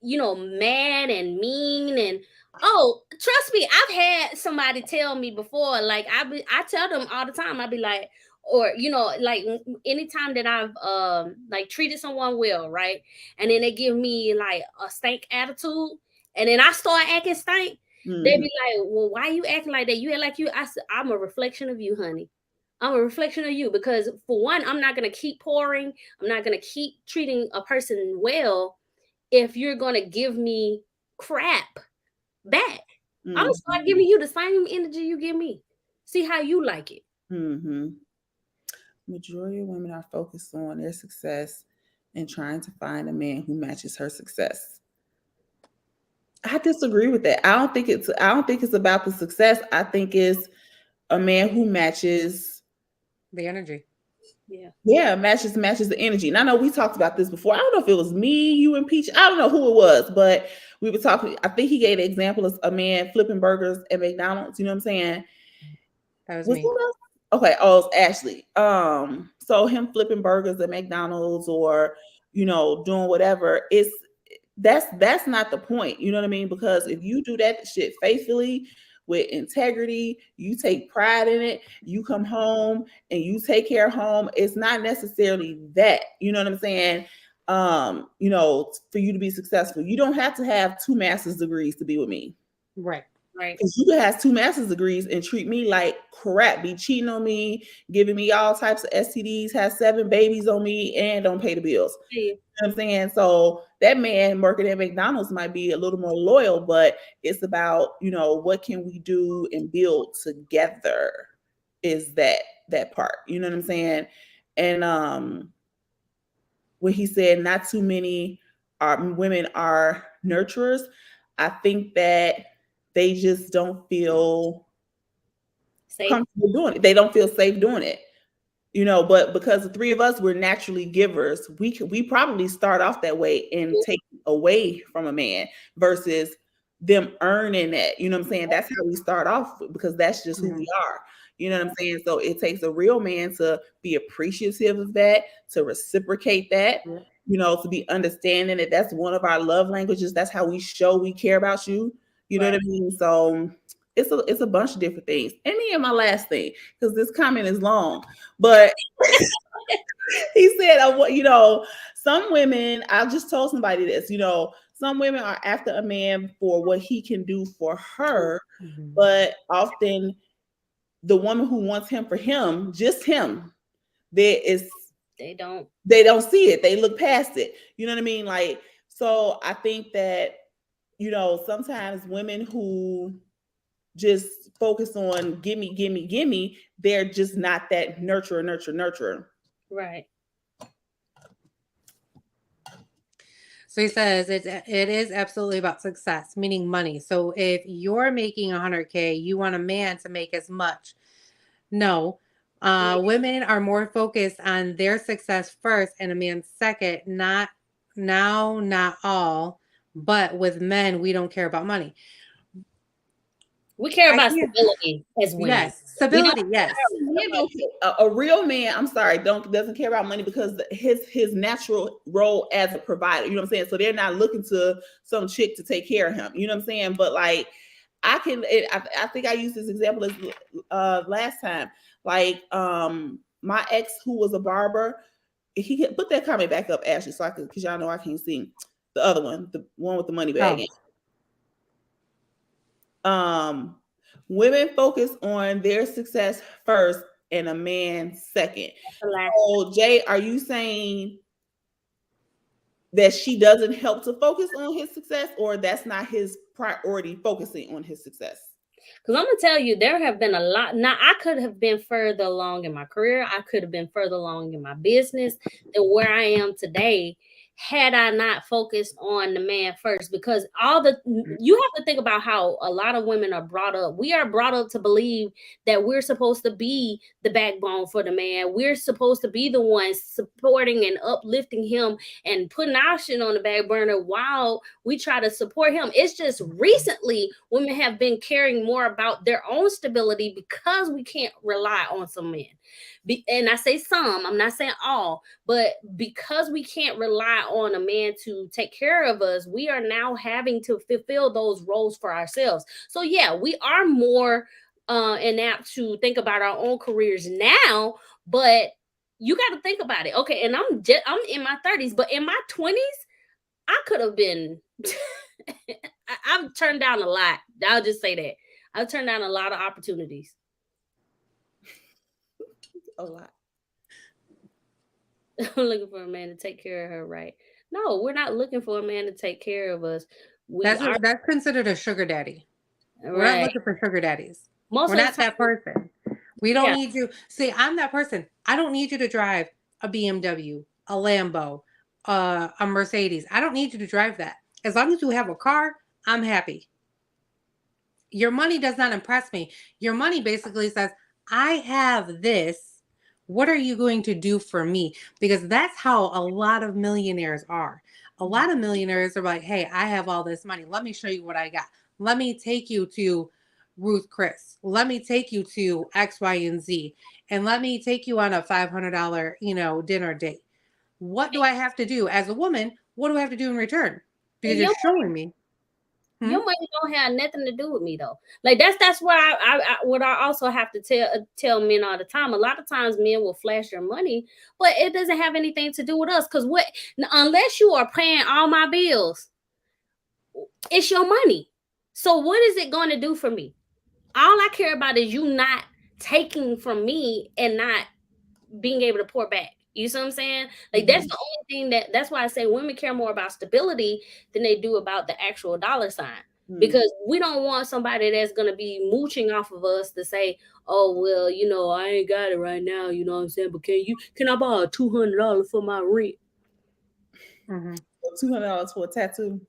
mad and mean, and trust me, I've had somebody tell me before, like I tell them all the time, I'd be like, or like anytime that I've like treated someone well, right? And then they give me like a stank attitude, and then I start acting stank, they be like, well, why you acting like that? You act like you. I'm a reflection of you, honey. I'm a reflection of you, because for one, I'm not going to keep pouring. I'm not going to keep treating a person well if you're going to give me crap back. I'm going to start giving you the same energy you give me. See how you like it. Majority of women are focused on their success and trying to find a man who matches her success. I disagree with that. I don't think it's about the success. I think it's a man who matches the energy. Yeah, matches the energy. And I know we talked about this before. I don't know if it was me, you, and Peach. I don't know who it was, but we were talking. I think he gave the example of a man flipping burgers at McDonald's. You know what I'm saying? That was me. Okay. Oh, it's Ashley. So him flipping burgers at McDonald's, or doing whatever. That's not the point. You know what I mean? Because if you do that shit faithfully, with integrity, you take pride in it, you come home and you take care of home, it's not necessarily that, you know what I'm saying? For you to be successful, you don't have to have 2 master's degrees to be with me. Right. Because you could have 2 master's degrees and treat me like crap, be cheating on me, giving me all types of STDs, have 7 babies on me, and don't pay the bills. Yeah. You know what I'm saying? So that man working at McDonald's might be a little more loyal, but it's about, what can we do and build together is that part. You know what I'm saying? And when he said not too many women are nurturers, I think that they just don't feel Safe. comfortable doing it. They don't feel safe doing it. But because the three of us, we're naturally givers, we probably start off that way and take away from a man versus them earning that. You know what I'm saying? That's how we start off because that's just who we are. You know what I'm saying? So it takes a real man to be appreciative of that, to reciprocate that, to be understanding that that's one of our love languages. That's how we show we care about you. You know what I mean? So it's a bunch of different things. And me and my last thing, because this comment is long, but he said, some women, I just told somebody this, some women are after a man for what he can do for her, but often the woman who wants him for him, just him, they don't see it. They look past it. You know what I mean? Like, so I think that, sometimes women who just focus on gimme, gimme, gimme, they're just not that nurturer. Right. So he says it is absolutely about success, meaning money. So if you're making 100K, you want a man to make as much. No. Women are more focused on their success first and a man second. Not all, but with men, we don't care about money. We care about stability as women. Yes, stability. Yes, a real man. I'm sorry, doesn't care about money because his natural role as a provider. You know what I'm saying? So they're not looking to some chick to take care of him. You know what I'm saying? But like, I think I used this example as last time. Like, my ex who was a barber. He can put that comment back up, Ashley, so I can, because y'all know I can't see the other one, the one with the money bag. Women focus on their success first and a man second. So Jay, are you saying that she doesn't help to focus on his success, or that's not his priority, focusing on his success? Because I'm gonna tell you, there have been a lot. Now, I could have been further along in my career. I could have been further along in my business than where I am today had I not focused on the man first. Because you have to think about how a lot of women are brought up. We are brought up to believe that we're supposed to be the backbone for the man. We're supposed to be the ones supporting and uplifting him and putting our shit on the back burner while we try to support him. It's just recently women have been caring more about their own stability because we can't rely on some men. And I say some, I'm not saying all, but because we can't rely on a man to take care of us, we are now having to fulfill those roles for ourselves. So yeah, we are more inapt to think about our own careers now, but you got to think about it. Okay, and I'm in my 30s, but in my 20s, I could have been I've turned down a lot. I'll just say that. I've turned down a lot of opportunities. A lot. I'm looking for a man to take care of her, right? No, we're not looking for a man to take care of us. That's considered a sugar daddy. Right. We're not looking for sugar daddies. We're not that person. We don't need you. See, I'm that person. I don't need you to drive a BMW, a Lambo, a Mercedes. I don't need you to drive that. As long as you have a car, I'm happy. Your money does not impress me. Your money basically says, I have this. What are you going to do for me? Because that's how a lot of millionaires are. A lot of millionaires are like, hey, I have all this money. Let me show you what I got. Let me take you to Ruth Chris. Let me take you to X, Y, and Z. And let me take you on a $500, dinner date. What do I have to do as a woman? What do I have to do in return? Because you're showing me. Your money don't have nothing to do with me though. Like that's why I also have to tell men all the time. A lot of times men will flash their money, but it doesn't have anything to do with us. Because unless you are paying all my bills, it's your money. So what is it going to do for me? All I care about is you not taking from me and not being able to pour back. You see what I'm saying? Like that's the only thing that's why I say women care more about stability than they do about the actual dollar sign. Because we don't want somebody that's going to be mooching off of us to say, oh, well, I ain't got it right now. You know what I'm saying? But can I borrow $200 for my rent? $200 for a tattoo.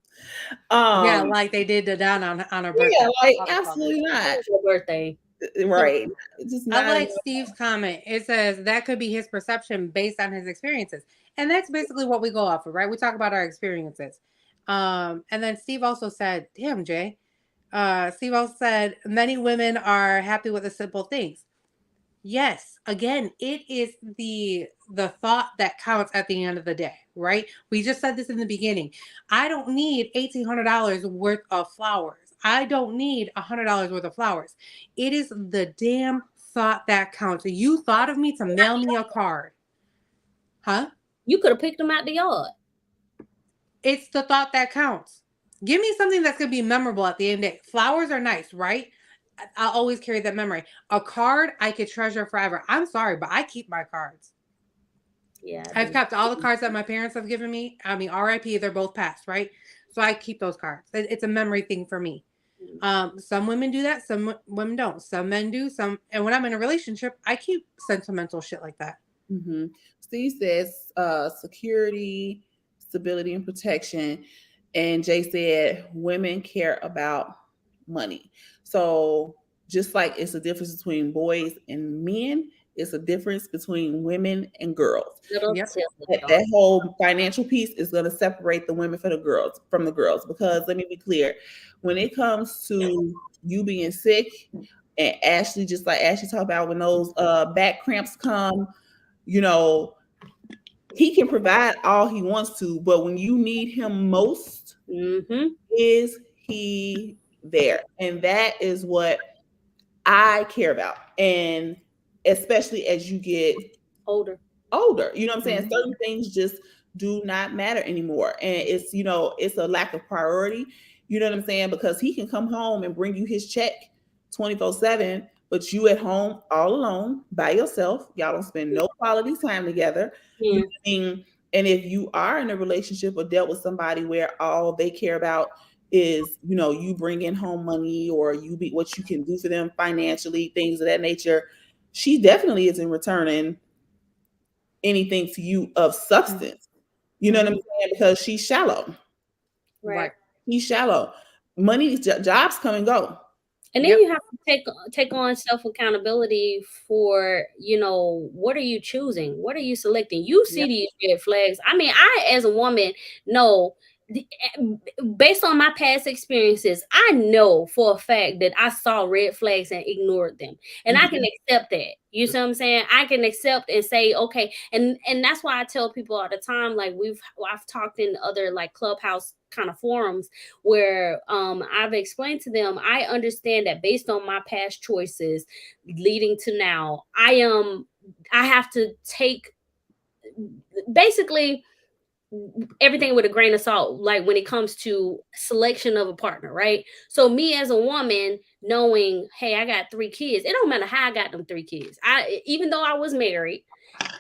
Yeah, like they did down on her birthday. Yeah, like absolutely not. Your birthday. Right. It's just I not like enough. Steve's comment. It says that could be his perception based on his experiences. And that's basically what we go off of, right? We talk about our experiences. And then Steve also said, damn, Jay. Steve also said, many women are happy with the simple things. Yes, again, it is the thought that counts at the end of the day, right? We just said this in the beginning. I don't need $1,800 worth of flowers. I don't need $100 worth of flowers. It is the damn thought that counts. You thought of me to mail me a card. Huh? You could have picked them out the yard. It's the thought that counts. Give me something that's going to be memorable at the end of the day. Flowers are nice, right? I'll always carry that memory. A card I could treasure forever. I'm sorry, but I keep my cards. Yeah, I've kept all the cards that my parents have given me. I mean, RIP, they're both passed, right? So I keep those cards. It's a memory thing for me. Some women do that, some women don't. Some men do, some. And when I'm in a relationship, I keep sentimental shit like that. Mm-hmm. Steve says security, stability, and protection. And Jay said women care about money. So just like it's a difference between boys and men, it's a difference between women and girls. Yep. That whole financial piece is going to separate the women from the girls. Because let me be clear, when it comes to you being sick, and Ashley, just like Ashley talked about, when those back cramps come, you know, he can provide all he wants to, but when you need him most, is he there? And that is what I care about. And especially as you get older, you know what I'm saying? Mm-hmm. Certain things just do not matter anymore. And it's, you know, it's a lack of priority. You know what I'm saying? Because he can come home and bring you his check 24/7, but you at home all alone by yourself. Y'all don't spend no quality time together. You know what I mean? And if you are in a relationship or dealt with somebody where all they care about is, you know, you bring in home money or you be what you can do for them financially, things of that nature, she definitely isn't returning anything to you of substance. You know what I'm saying? Because she's shallow. Right. He's shallow. Money, jobs come and go. And then you have to take on self accountability for, you know, what are you choosing? What are you selecting? You see these red flags. I mean, I as a woman know, based on my past experiences, I know for a fact that I saw red flags and ignored them. And I can accept that. You see what I'm saying? I can accept and say, okay. And that's why I tell people all the time, like I've talked in other like Clubhouse kind of forums where I've explained to them, I understand that based on my past choices leading to now, I have to take basically everything with a grain of salt, like when it comes to selection of a partner, right? So me as a woman knowing, hey, I got 3 kids, it don't matter how I got them 3 kids. Even though I was married,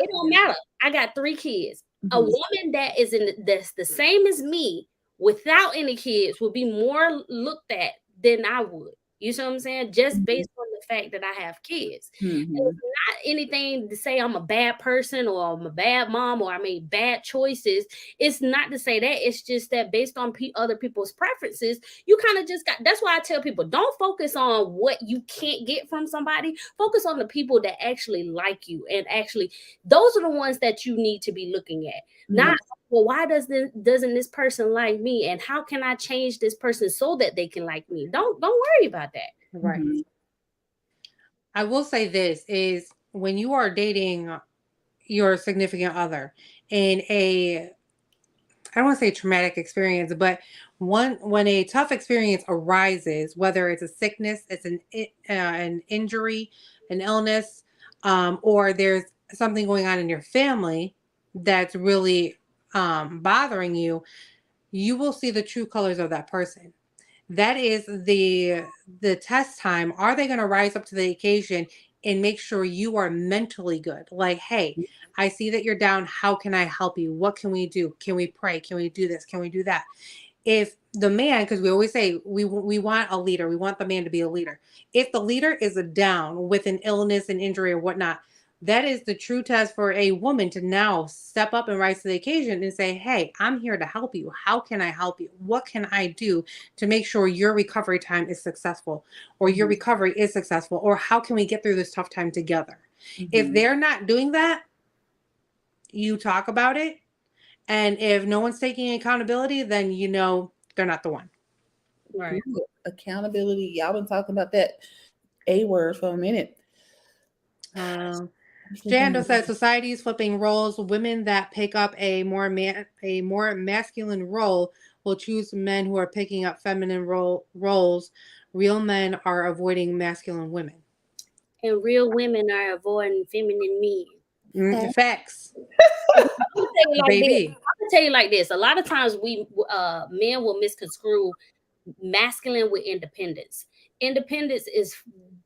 it don't matter. I got 3 kids. A woman that is that's the same as me without any kids would be more looked at than I would. You see what I'm saying? Just based on the fact that I have kids. It's not anything to say I'm a bad person or I'm a bad mom or I made bad choices. It's not to say that. It's just that based on other people's preferences, you kind of just got. That's why I tell people, don't focus on what you can't get from somebody. Focus on the people that actually like you, and actually those are the ones that you need to be looking at. Not, well, why doesn't this person like me, and how can I change this person so that they can like me? Don't worry about that. Right. I will say this is when you are dating your significant other in I don't want to say traumatic experience, but when a tough experience arises, whether it's a sickness, it's an injury, an illness, or there's something going on in your family that's really bothering you, you will see the true colors of that person. That is the test time. Are they going to rise up to the occasion and make sure you are mentally good? Like, hey, I see that you're down. How can I help you? What can we do? Can we pray? Can we do this? Can we do that? If the man, because we always say we want a leader, we want the man to be a leader. If the leader is down with an illness, an injury, or whatnot, That is the true test for a woman to now step up and rise to the occasion and say, hey, I'm here to help you. How can I help you? What can I do to make sure your recovery time is successful or your recovery is successful? Or how can we get through this tough time together? If they're not doing that, you talk about it. And if no one's taking accountability, then you know they're not the one. Right. Accountability. Y'all been talking about that A word for a minute. Jando says society is flipping roles. Women that pick up a more masculine role will choose men who are picking up feminine roles. Real men are avoiding masculine women. And real women are avoiding feminine men. Facts. I'm gonna tell you like Baby. this. I'm gonna tell you like this. A lot of times men will misconstrue masculine with independence. Independence is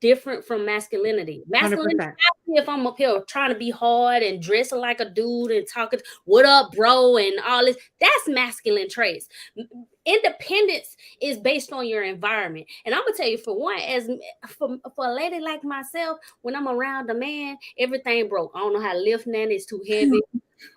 different from masculinity. Masculinity, 100%. if I'm up here trying to be hard and dressing like a dude and talking, what up, bro, and all this, that's masculine traits. Independence is based on your environment. And I'm gonna tell you, for one, as for a lady like myself, when I'm around a man, everything broke. I don't know how to lift nothing, it's too heavy.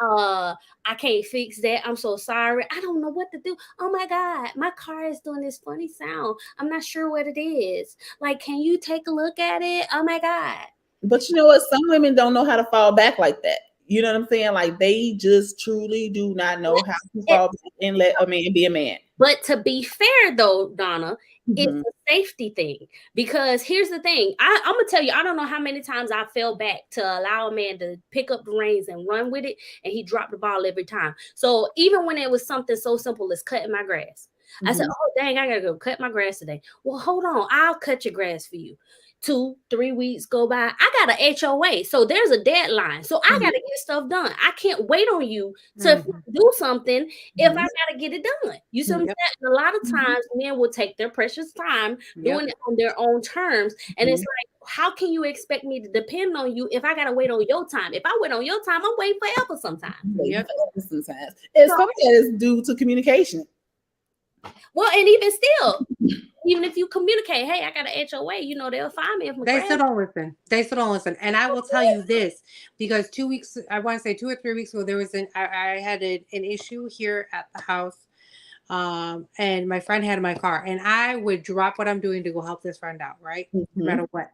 I can't fix that. I'm so sorry. I don't know what to do. Oh my God, my car is doing this funny sound. I'm not sure what it is. Like, can you take a look at it? Oh my God. But you know what? Some women don't know how to fall back like that. You know what I'm saying? Like they just truly do not know how to fall back and let a man be a man. But to be fair though, Donna, it's a safety thing. Because here's the thing. I'm gonna tell you, I don't know how many times I fell back to allow a man to pick up the reins and run with it, and he dropped the ball every time. So even when it was something so simple as cutting my grass, I said, oh dang, I gotta go cut my grass today. Well, hold on, I'll cut your grass for you. 2-3 weeks go by. I got an HOA, so there's a deadline. So I got to get stuff done. I can't wait on you to do something if I got to get it done. You see what I'm saying? A lot of times men will take their precious time doing it on their own terms, and it's like, how can you expect me to depend on you if I got to wait on your time? If I wait on your time, I'm waiting forever sometimes. Sometimes. It's something that is due to communication. Well, and even still, even if you communicate, hey, I got an HOA, you know, they'll find me if my They still don't listen. They still don't listen. And I will tell you this, because 2 weeks, I want to say 2 or 3 weeks ago, there was I had an issue here at the house. And my friend had my car, and I would drop what I'm doing to go help this friend out, right? No matter what.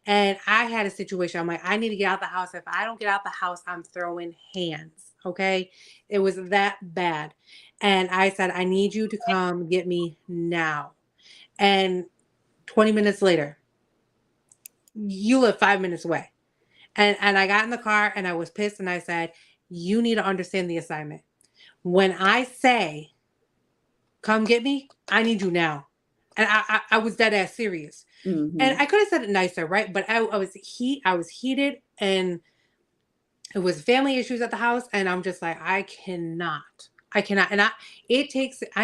And I had a situation. I'm like, I need to get out the house. If I don't get out the house, I'm throwing hands. Okay. It was that bad. And I said, I need you to come get me now. And 20 minutes later, you live 5 minutes away. And I got in the car and I was pissed, and I said, you need to understand the assignment. When I say, come get me, I need you now. And I was dead ass serious. And I could have said it nicer, right? But I was heated, and it was family issues at the house, and I'm just like, I cannot. And I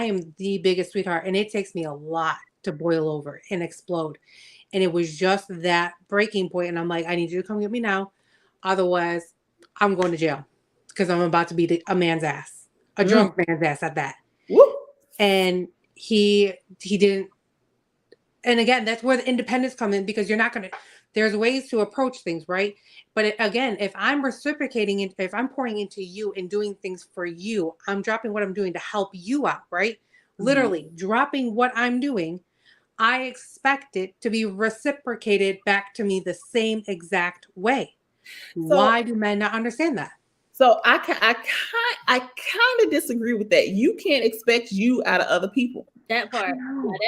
am the biggest sweetheart, and it takes me a lot to boil over and explode. And it was just that breaking point, and I'm like, I need you to come get me now. Otherwise, I'm going to jail, because I'm about to beat a man's ass, a drunk man's ass at that. Woo. And he didn't. And again, that's where the independence comes in, because you're not going to, there's ways to approach things, right? But again, if I'm reciprocating it, if I'm pouring into you and doing things for you, I'm dropping what I'm doing to help you out, right? Literally dropping what I'm doing. I expect it to be reciprocated back to me the same exact way. So, why do men not understand that? So I kind of disagree with that. You can't expect you out of other people. That part.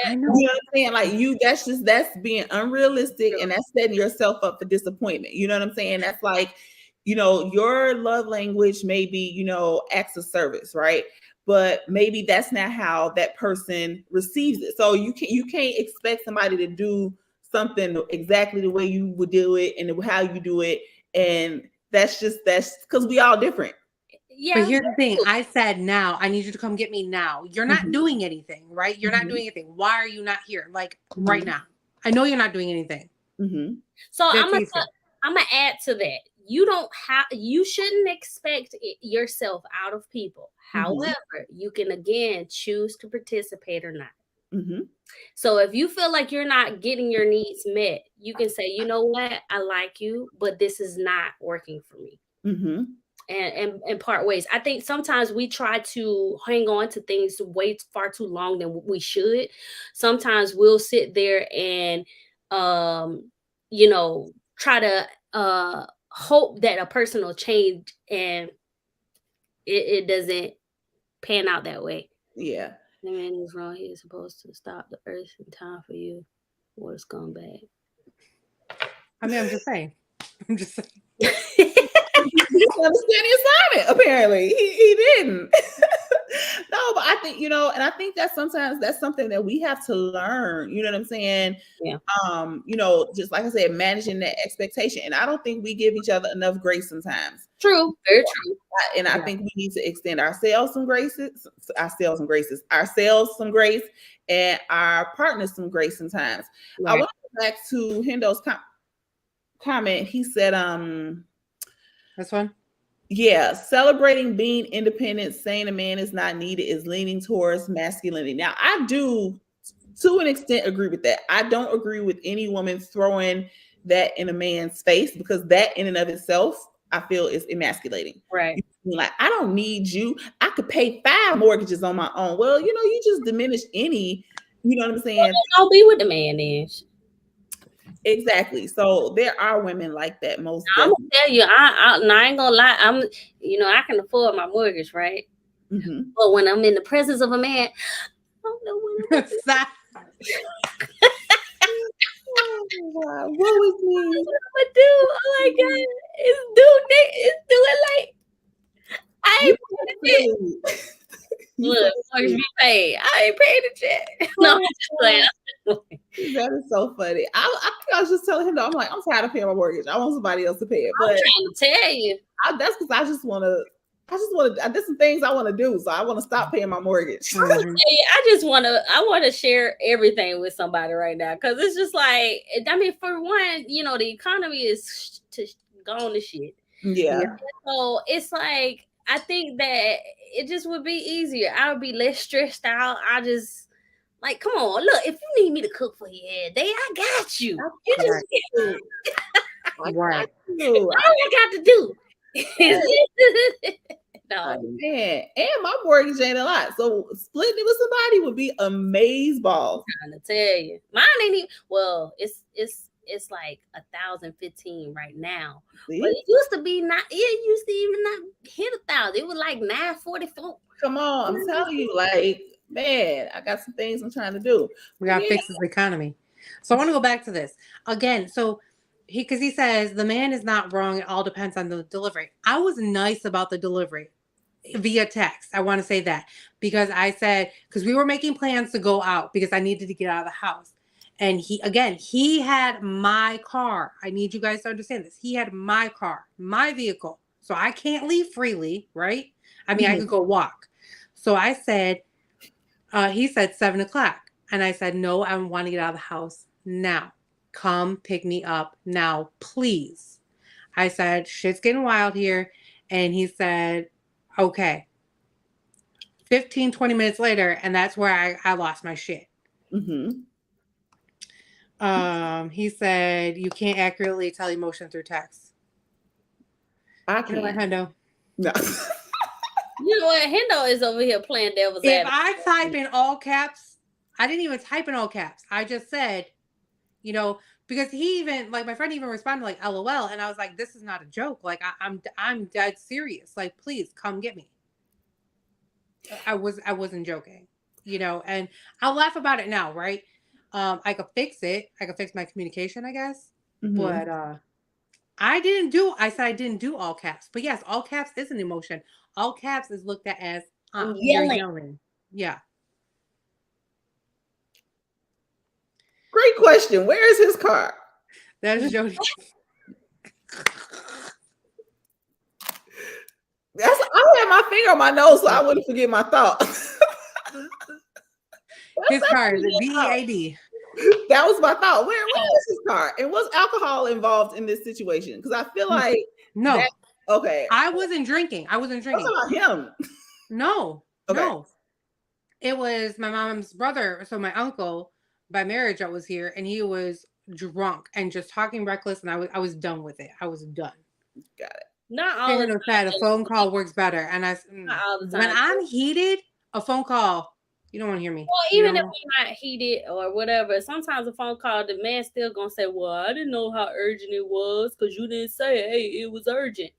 I know. You know what I'm saying? Like that's being unrealistic, and that's setting yourself up for disappointment. You know what I'm saying? That's like, your love language may be, acts of service, right? But maybe that's not how that person receives it. So you can't expect somebody to do something exactly the way you would do it and how you do it. And that's because we all different. Yeah. But here's the thing. I said, now I need you to come get me now. You're not doing anything, right? You're not doing anything. Why are you not here? Like right now. I know you're not doing anything. So I'm gonna add to that. You shouldn't expect yourself out of people. However, you can again choose to participate or not. Mm-hmm. So if you feel like you're not getting your needs met, you can say, you know what, I like you, but this is not working for me. Mm-hmm. And part ways. I think sometimes we try to hang on to things way far too long than we should. Sometimes we'll sit there and try to hope that a person will change, and it doesn't pan out that way. Yeah. The man is wrong. He is supposed to stop the earth in time for you. What's gone bad? I mean, I'm just saying. He didn't understand the assignment, apparently. He didn't. No, but I think, and I think that sometimes that's something that we have to learn. You know what I'm saying? Yeah. Just like I said, managing that expectation. And I don't think we give each other enough grace sometimes. True. Very true. And I think we need to extend ourselves some grace, and our partners some grace sometimes. Right. I want to go back to Hendo's comment. He said, this one? Yeah, celebrating being independent, saying a man is not needed is leaning towards masculinity. Now, I do, to an extent, agree with that. I don't agree with any woman throwing that in a man's face, because that in and of itself, I feel, is emasculating. Right. Like, I don't need you. I could pay 5 mortgages on my own. Well, you just diminish any, you know what I'm saying? Well, don't be with the man then. Exactly. So there are women like that. Most I'm definitely. gonna tell you, I ain't gonna lie. I can afford my mortgage, right? Mm-hmm. But when I'm in the presence of a man, I don't know what What was me? I'm gonna do. Oh my god, it's doing like I ain't paying the check. Look, mortgage be paid. I ain't paying the check. No, I'm just playing. That is so funny. I think I was just telling him, though, I'm like, I'm tired of paying my mortgage. I want somebody else to pay it. But I'm trying to tell you. That's because I just want to. There's some things I want to do, so I want to stop paying my mortgage. Mm-hmm. I want to share everything with somebody right now, because it's just like, I mean, for one, the economy is gone to shit. Yeah. So it's like, I think that it just would be easier. I would be less stressed out. I just, like, come on, look, if you need me to cook for you every day, I got you. You just right. All I got to do is no. Man, and my mortgage ain't a lot, so splitting it with somebody would be amazeballs. I'm trying to tell you, mine ain't even. Well, it's like 1,015 right now. See? But it used to be not. It used to even not hit 1,000. It was like 944. Come on, I'm telling you, like, man, I got some things I'm trying to do. We got to fix this economy. So I want to go back to this again. So because he says the man is not wrong. It all depends on the delivery. I was nice about the delivery via text. I want to say that because I said, because we were making plans to go out because I needed to get out of the house. And he had my car. I need you guys to understand this. He had my car, my vehicle. So I can't leave freely, right? I mean, I could go walk. So I said, he said 7:00. And I said, no, I want to get out of the house now. Come pick me up now, please. I said, shit's getting wild here. And he said, okay. 15, 20 minutes later, and that's where I lost my shit. Mm-hmm. He said, you can't accurately tell emotion through text. I can't. You know what, Hendo? No. You know what? Hendo is over here playing devil's advocate. If I type in all caps, I didn't even type in all caps. I just said, because he even, like, my friend even responded like LOL, and I was like, this is not a joke. Like, I'm dead serious. Like, please come get me. I wasn't joking, and I'll laugh about it now, right? I could fix it. I could fix my communication, I guess. Mm-hmm. But I said I didn't do all caps. But yes, all caps is an emotion. All caps is looked at as yelling. Yeah. Great question. Where is his car? That's Jody. I had my finger on my nose so I wouldn't forget my thought. His car is VEAD. That was my thought. Where is his car? And was alcohol involved in this situation? Because I feel like no. Okay. I wasn't drinking. That's about him. No. Okay. No. It was my mom's brother, so my uncle by marriage that was here, and he was drunk and just talking reckless, and I was done with it. I was done. Got it. Not all the Shannon time. said a phone call works better, and Not all the when time. I'm heated, a phone call, you don't want to hear me. Well, You even if know? we're not heated or whatever, sometimes a phone call, the man still gonna say, "Well, I didn't know how urgent it was because you didn't say, hey, it was urgent."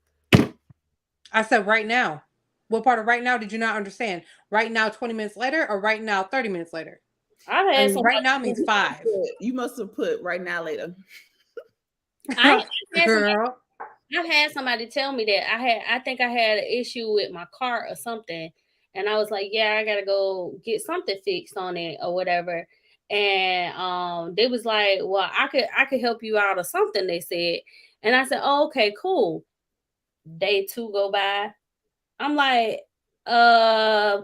I said right now. What part of right now did you not understand? Right now, 20 minutes later, or right now, 30 minutes later? I've I had mean, right somebody. now means 5. You must have put right now later. I had somebody. Girl. I've had somebody tell me that I think I had an issue with my car or something, and I was like, yeah, I gotta go get something fixed on it or whatever. And they was like, well, I could help you out or something. They said, and I said, oh, okay, cool. Day 2 go by. I'm like, uh,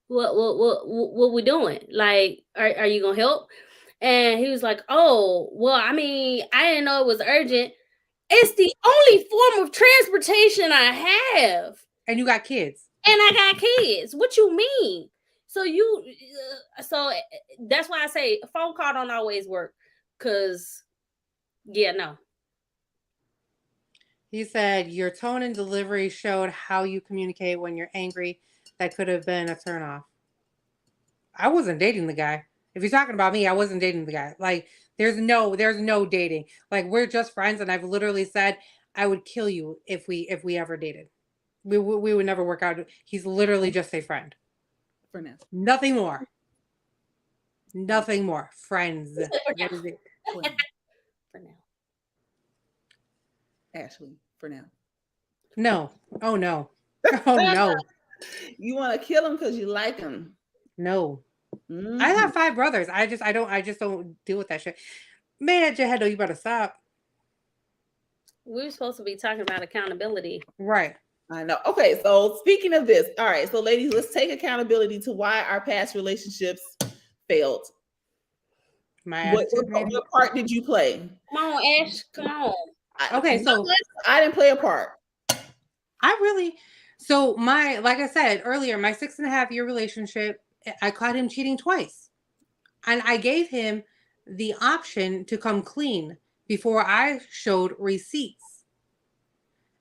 what we doing? Like, are you gonna help? And he was like, oh, well, I mean, I didn't know it was urgent. It's the only form of transportation I have. And you got kids. And I got kids. What you mean? So that's why I say a phone call don't always work. Cause yeah, no. He said your tone and delivery showed how you communicate when you're angry. That could have been a turnoff. I wasn't dating the guy. If you're talking about me, I wasn't dating the guy. Like there's no dating. Like we're just friends, and I've literally said I would kill you if we ever dated. We would never work out. He's literally just a friend. For now. Nothing more. Nothing more. Friends. That is it. For now. For now. Ashley, for now. No. Oh no. Oh no. You want to kill him because you like him. No. Mhm. I have 5 brothers. I just don't deal with that shit. Man, Jehedo, you better stop. We were supposed to be talking about accountability. Right. I know. Okay, so speaking of this, all right, so ladies, let's take accountability to why our past relationships failed. My What attitude, maybe. part did you play? Come on, Ash. Come on. Okay, so I didn't play a part. Like I said earlier, my 6.5-year relationship, I caught him cheating twice. And I gave him the option to come clean before I showed receipts.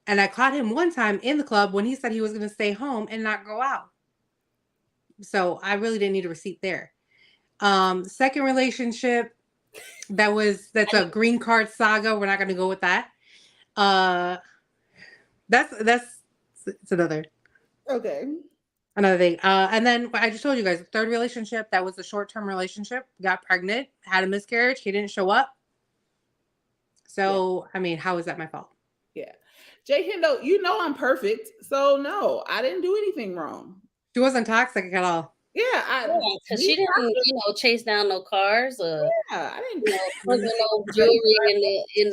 And I caught him one time in the club when he said he was going to stay home and not go out. So I really didn't need a receipt there. Second relationship, that's a green card saga. We're not going to go with that. That's it's another thing. And then I just told you guys, the third relationship, that was a short-term relationship. Got pregnant, had a miscarriage. He didn't show up. So, I mean, how is that my fault? Yeah. Jay Hendo, you know I'm perfect. So no, I didn't do anything wrong. She wasn't toxic at all. Yeah, because she didn't, chase down no cars or I didn't put no jewelry in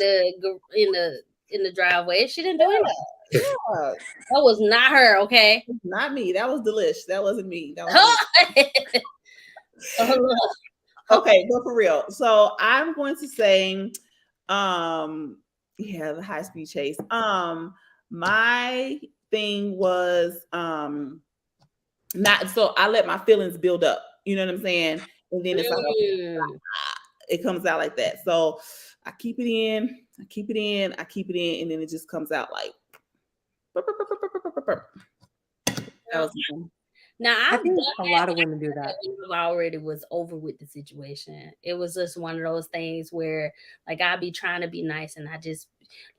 the driveway. She didn't do anything. Yeah. That was not her, okay? Not me. That was Delish. That wasn't me. That was okay, but for real. So I'm going to say, the high speed chase. My thing was not so I let my feelings build up. You know what I'm saying? And then it's like it comes out like that. So I keep it in, and then it just comes out like. Now I think a lot of women do that. I already was over with the situation. It was just one of those things where, like, I'd be trying to be nice, and I just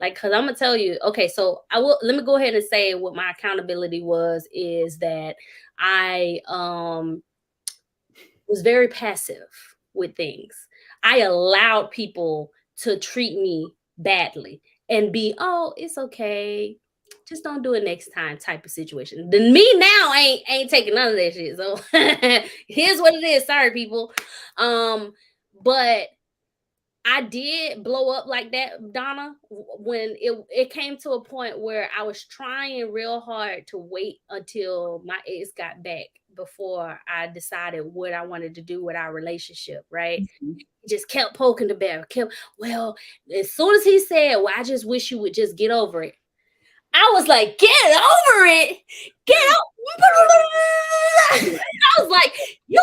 because I'm gonna tell you. Okay, so let me go ahead and say what my accountability is that I was very passive with things. I allowed people to treat me badly and be, oh, it's okay, just don't do it next time type of situation. Then me now ain't taking none of that shit. So here's what it is. Sorry, people. But I did blow up like that, Donna, when it came to a point where I was trying real hard to wait until my ex got back before I decided what I wanted to do with our relationship, right? Mm-hmm. Just kept poking the bear. Well, as soon as he said, well, I just wish you would just get over it. I was like, get over it. Get over I was like, you'll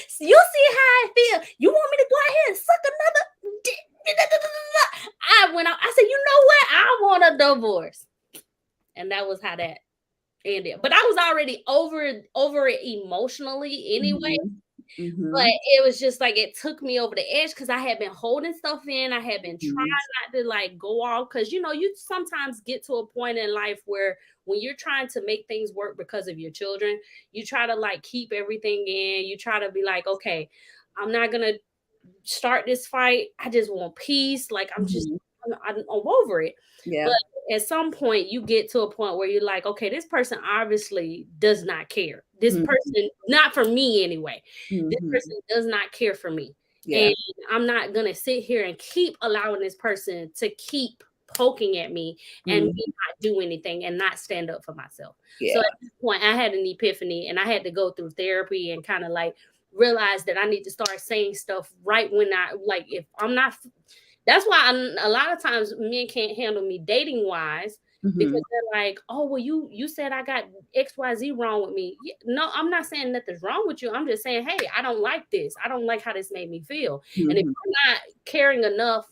see how I feel. You want me to go ahead and suck another dick? I went out. I said, you know what? I want a divorce. And that was how that ended. But I was already over it emotionally anyway. Mm-hmm. But it was just like it took me over the edge because I had been holding stuff in. I had been trying not to like go off because you sometimes get to a point in life where when you're trying to make things work because of your children, you try to like keep everything in. You try to be like, okay, I'm not gonna start this fight. I just want peace. Like I'm over it. Yeah. But at some point you get to a point where you're like, okay, this person obviously does not care. This person, not for me anyway. This person does not care for me. Yeah. And I'm not going to sit here and keep allowing this person to keep poking at me and me not do anything and not stand up for myself. Yeah. So at this point I had an epiphany and I had to go through therapy and kind of like realize that I need to start saying stuff right when I like, if I'm not, that's why a lot of times men can't handle me dating wise because they're like, oh, well, you said I got XYZ wrong with me. No, I'm not saying nothing's wrong with you. I'm just saying, hey, I don't like this. I don't like how this made me feel. And if you're not caring enough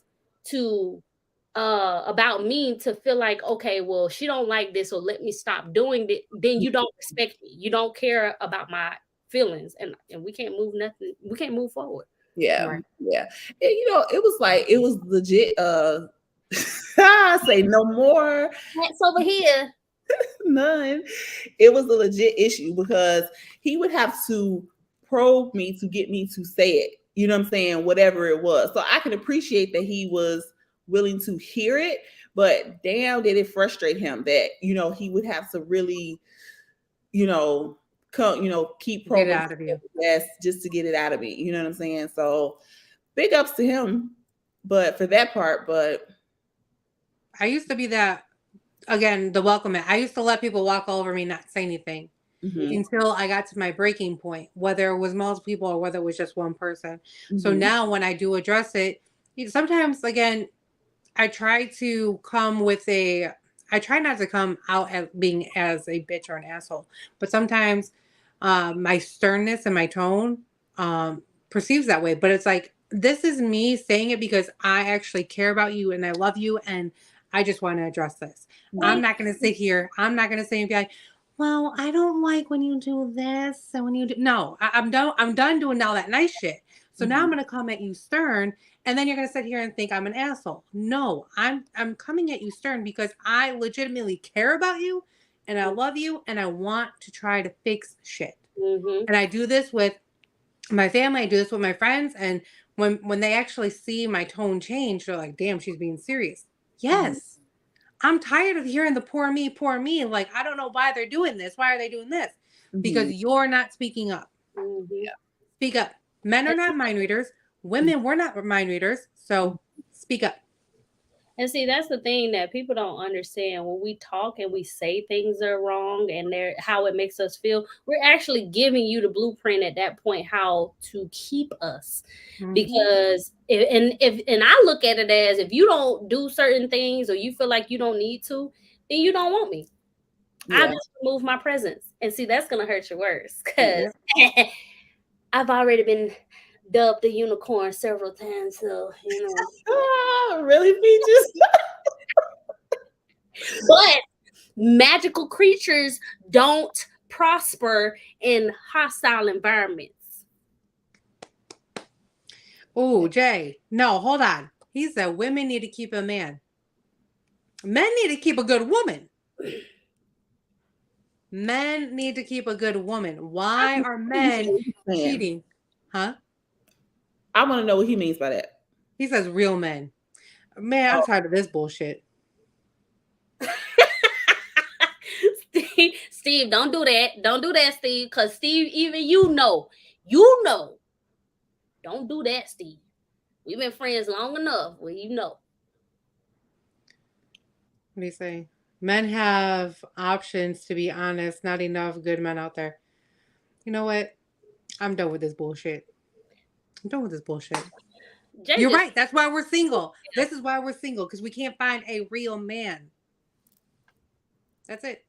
to about me to feel like, okay, well, she don't like this, so let me stop doing it, then you don't respect me. You don't care about my feelings, and we can't move nothing. We can't move forward. Yeah, right. Yeah. And, it was legit. I say no more. That's over here. None. It was a legit issue because he would have to probe me to get me to say it. You know what I'm saying? Whatever it was. So I can appreciate that he was willing to hear it, but damn, did it frustrate him that, he would have to really, keep probing it out of you. Just to get it out of me. You know what I'm saying? So big ups to him, but for that part, but I used to be that, again, the welcome it. I used to let people walk all over me, not say anything until I got to my breaking point, whether it was multiple people or whether it was just one person. So now when I do address it, sometimes, again, I try to come with I try not to come out as being as a bitch or an asshole, but sometimes my sternness and my tone perceives that way. But it's like, this is me saying it because I actually care about you and I love you and I just want to address this. I'm not going to sit here. I'm not going to say and be like, well, I don't like when you do this and when you do. No, I'm done. I'm done doing all that nice shit. So now I'm going to come at you stern, and then you're going to sit here and think I'm an asshole. No, I'm coming at you stern because I legitimately care about you and I love you and I want to try to fix shit. And I do this with my family. I do this with my friends. And when they actually see my tone change, they're like, damn, she's being serious. Yes. I'm tired of hearing the poor me. Like, I don't know why they're doing this. Why are they doing this? Because you're not speaking up. Speak up. Men are not mind readers. Women, we're not mind readers. So speak up. And see, that's the thing that people don't understand. When we talk and we say things are wrong and how it makes us feel, we're actually giving you the blueprint at that point how to keep us. Because if I look at it as, if you don't do certain things or you feel like you don't need to, then you don't want me. I just remove my presence. And see, that's gonna hurt you worse because I've already been dubbed the unicorn several times, so really, Peaches? But magical creatures don't prosper in hostile environments. Oh, Jay, no, hold on. He said women need to keep a man. Men need to keep a good woman. Men need to keep a good woman. Why are men cheating? Huh? I want to know what he means by that. He says real men. Man, I'm tired of this bullshit. Steve, don't do that. Don't do that, Steve. Because Steve, even you know. Don't do that, Steve. We've been friends long enough where you know. What do you say? Men have options, to be honest. Not enough good men out there. You know what? I'm done with this bullshit. You're right. That's why we're single. This is why we're single, because we can't find a real man. That's it.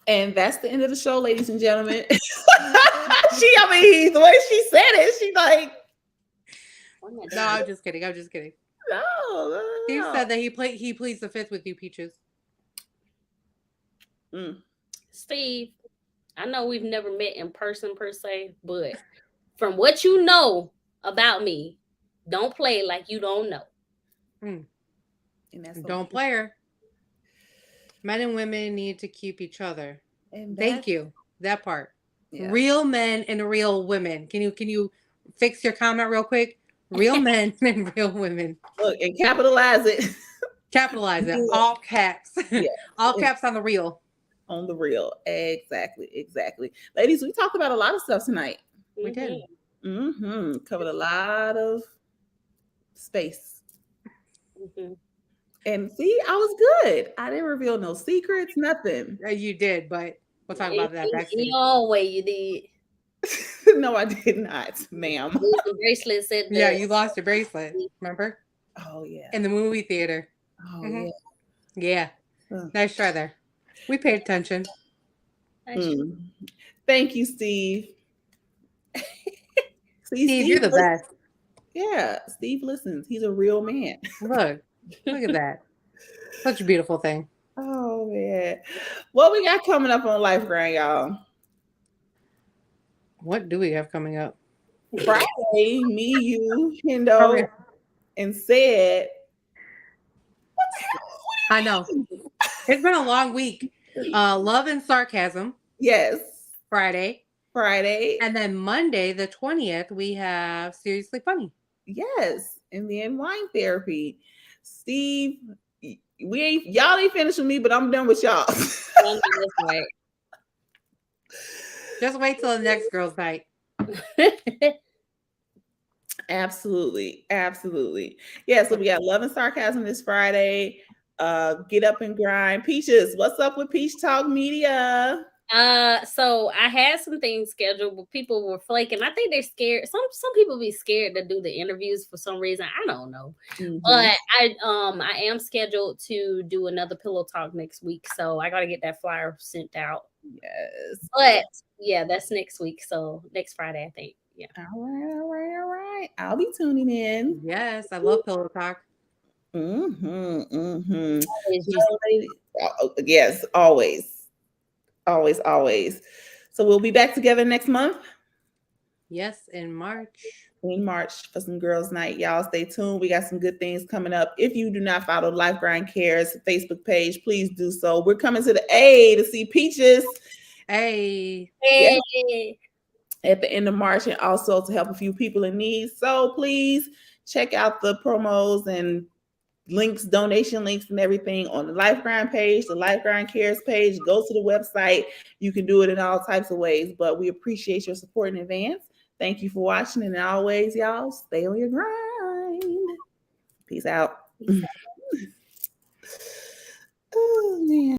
And that's the end of the show, ladies and gentlemen. I mean, the way she said it, she's like, No, I'm just kidding. I'm just kidding. no. He said that he pleads the fifth with you, Peaches. Steve, I know we've never met in person per se, but from what you know about me, don't play like you don't know. And that's Don't play her. Men and women need to keep each other. And thank you. That part. Yeah. Real men and real women. Can you fix your comment real quick? Real men and real women. Look, and capitalize it. Capitalize it. All caps. Yeah. All caps on the real. On the real. Exactly. Ladies, we talked about a lot of stuff tonight. We did. Covered a lot of space. And see, I was good. I didn't reveal no secrets, nothing. You did, but we'll talk about that backstage. No way you did. No, I did not, ma'am. The bracelet said that. Yeah, you lost your bracelet. Remember? Oh, yeah. In the movie theater. Oh, yeah. Yeah. Nice try there. We paid attention. Thank you, Steve. Steve, you're the best. Yeah, Steve listens. He's a real man. Look at that. Such a beautiful thing. Oh, man. What we got coming up on Life Grind, y'all? What do we have coming up? Friday, me, you, Hendo, and said, what the hell? I know. It's been a long week. Love and Sarcasm. Yes. Friday. And then Monday, the 20th, we have Seriously Funny. Yes. And then Wine Therapy. Steve, y'all ain't finished with me, but I'm done with y'all. Just wait till the next girls' night. Absolutely. Yeah, so we got Love and Sarcasm this Friday. Get Up and Grind. Peaches, what's up with Peach Talk Media? So I had some things scheduled, but people were flaking. I think they're scared. Some people be scared to do the interviews for some reason. I don't know. But I am scheduled to do another pillow talk next week, so I gotta get that flyer sent out. Yes. But yeah, that's next week. So next Friday, I think. Yeah. All right. I'll be tuning in. Yes, I love pillow talk. Yes, always. So we'll be back together next month. Yes, in March For some girls' night. Y'all stay tuned. We got some good things coming up. If you do not follow Life Grind Cares Facebook page, please do so. We're coming to the A to see Peaches. Hey. Yes. At the end of March, and also to help a few people in need. So please check out the promos and links, donation links and everything on the Life Grind page, the Life Grind Cares page. Go to the website. You can do it in all types of ways, but we appreciate your support in advance. Thank you for watching, and always, y'all, stay on your grind. Peace out. Oh, man.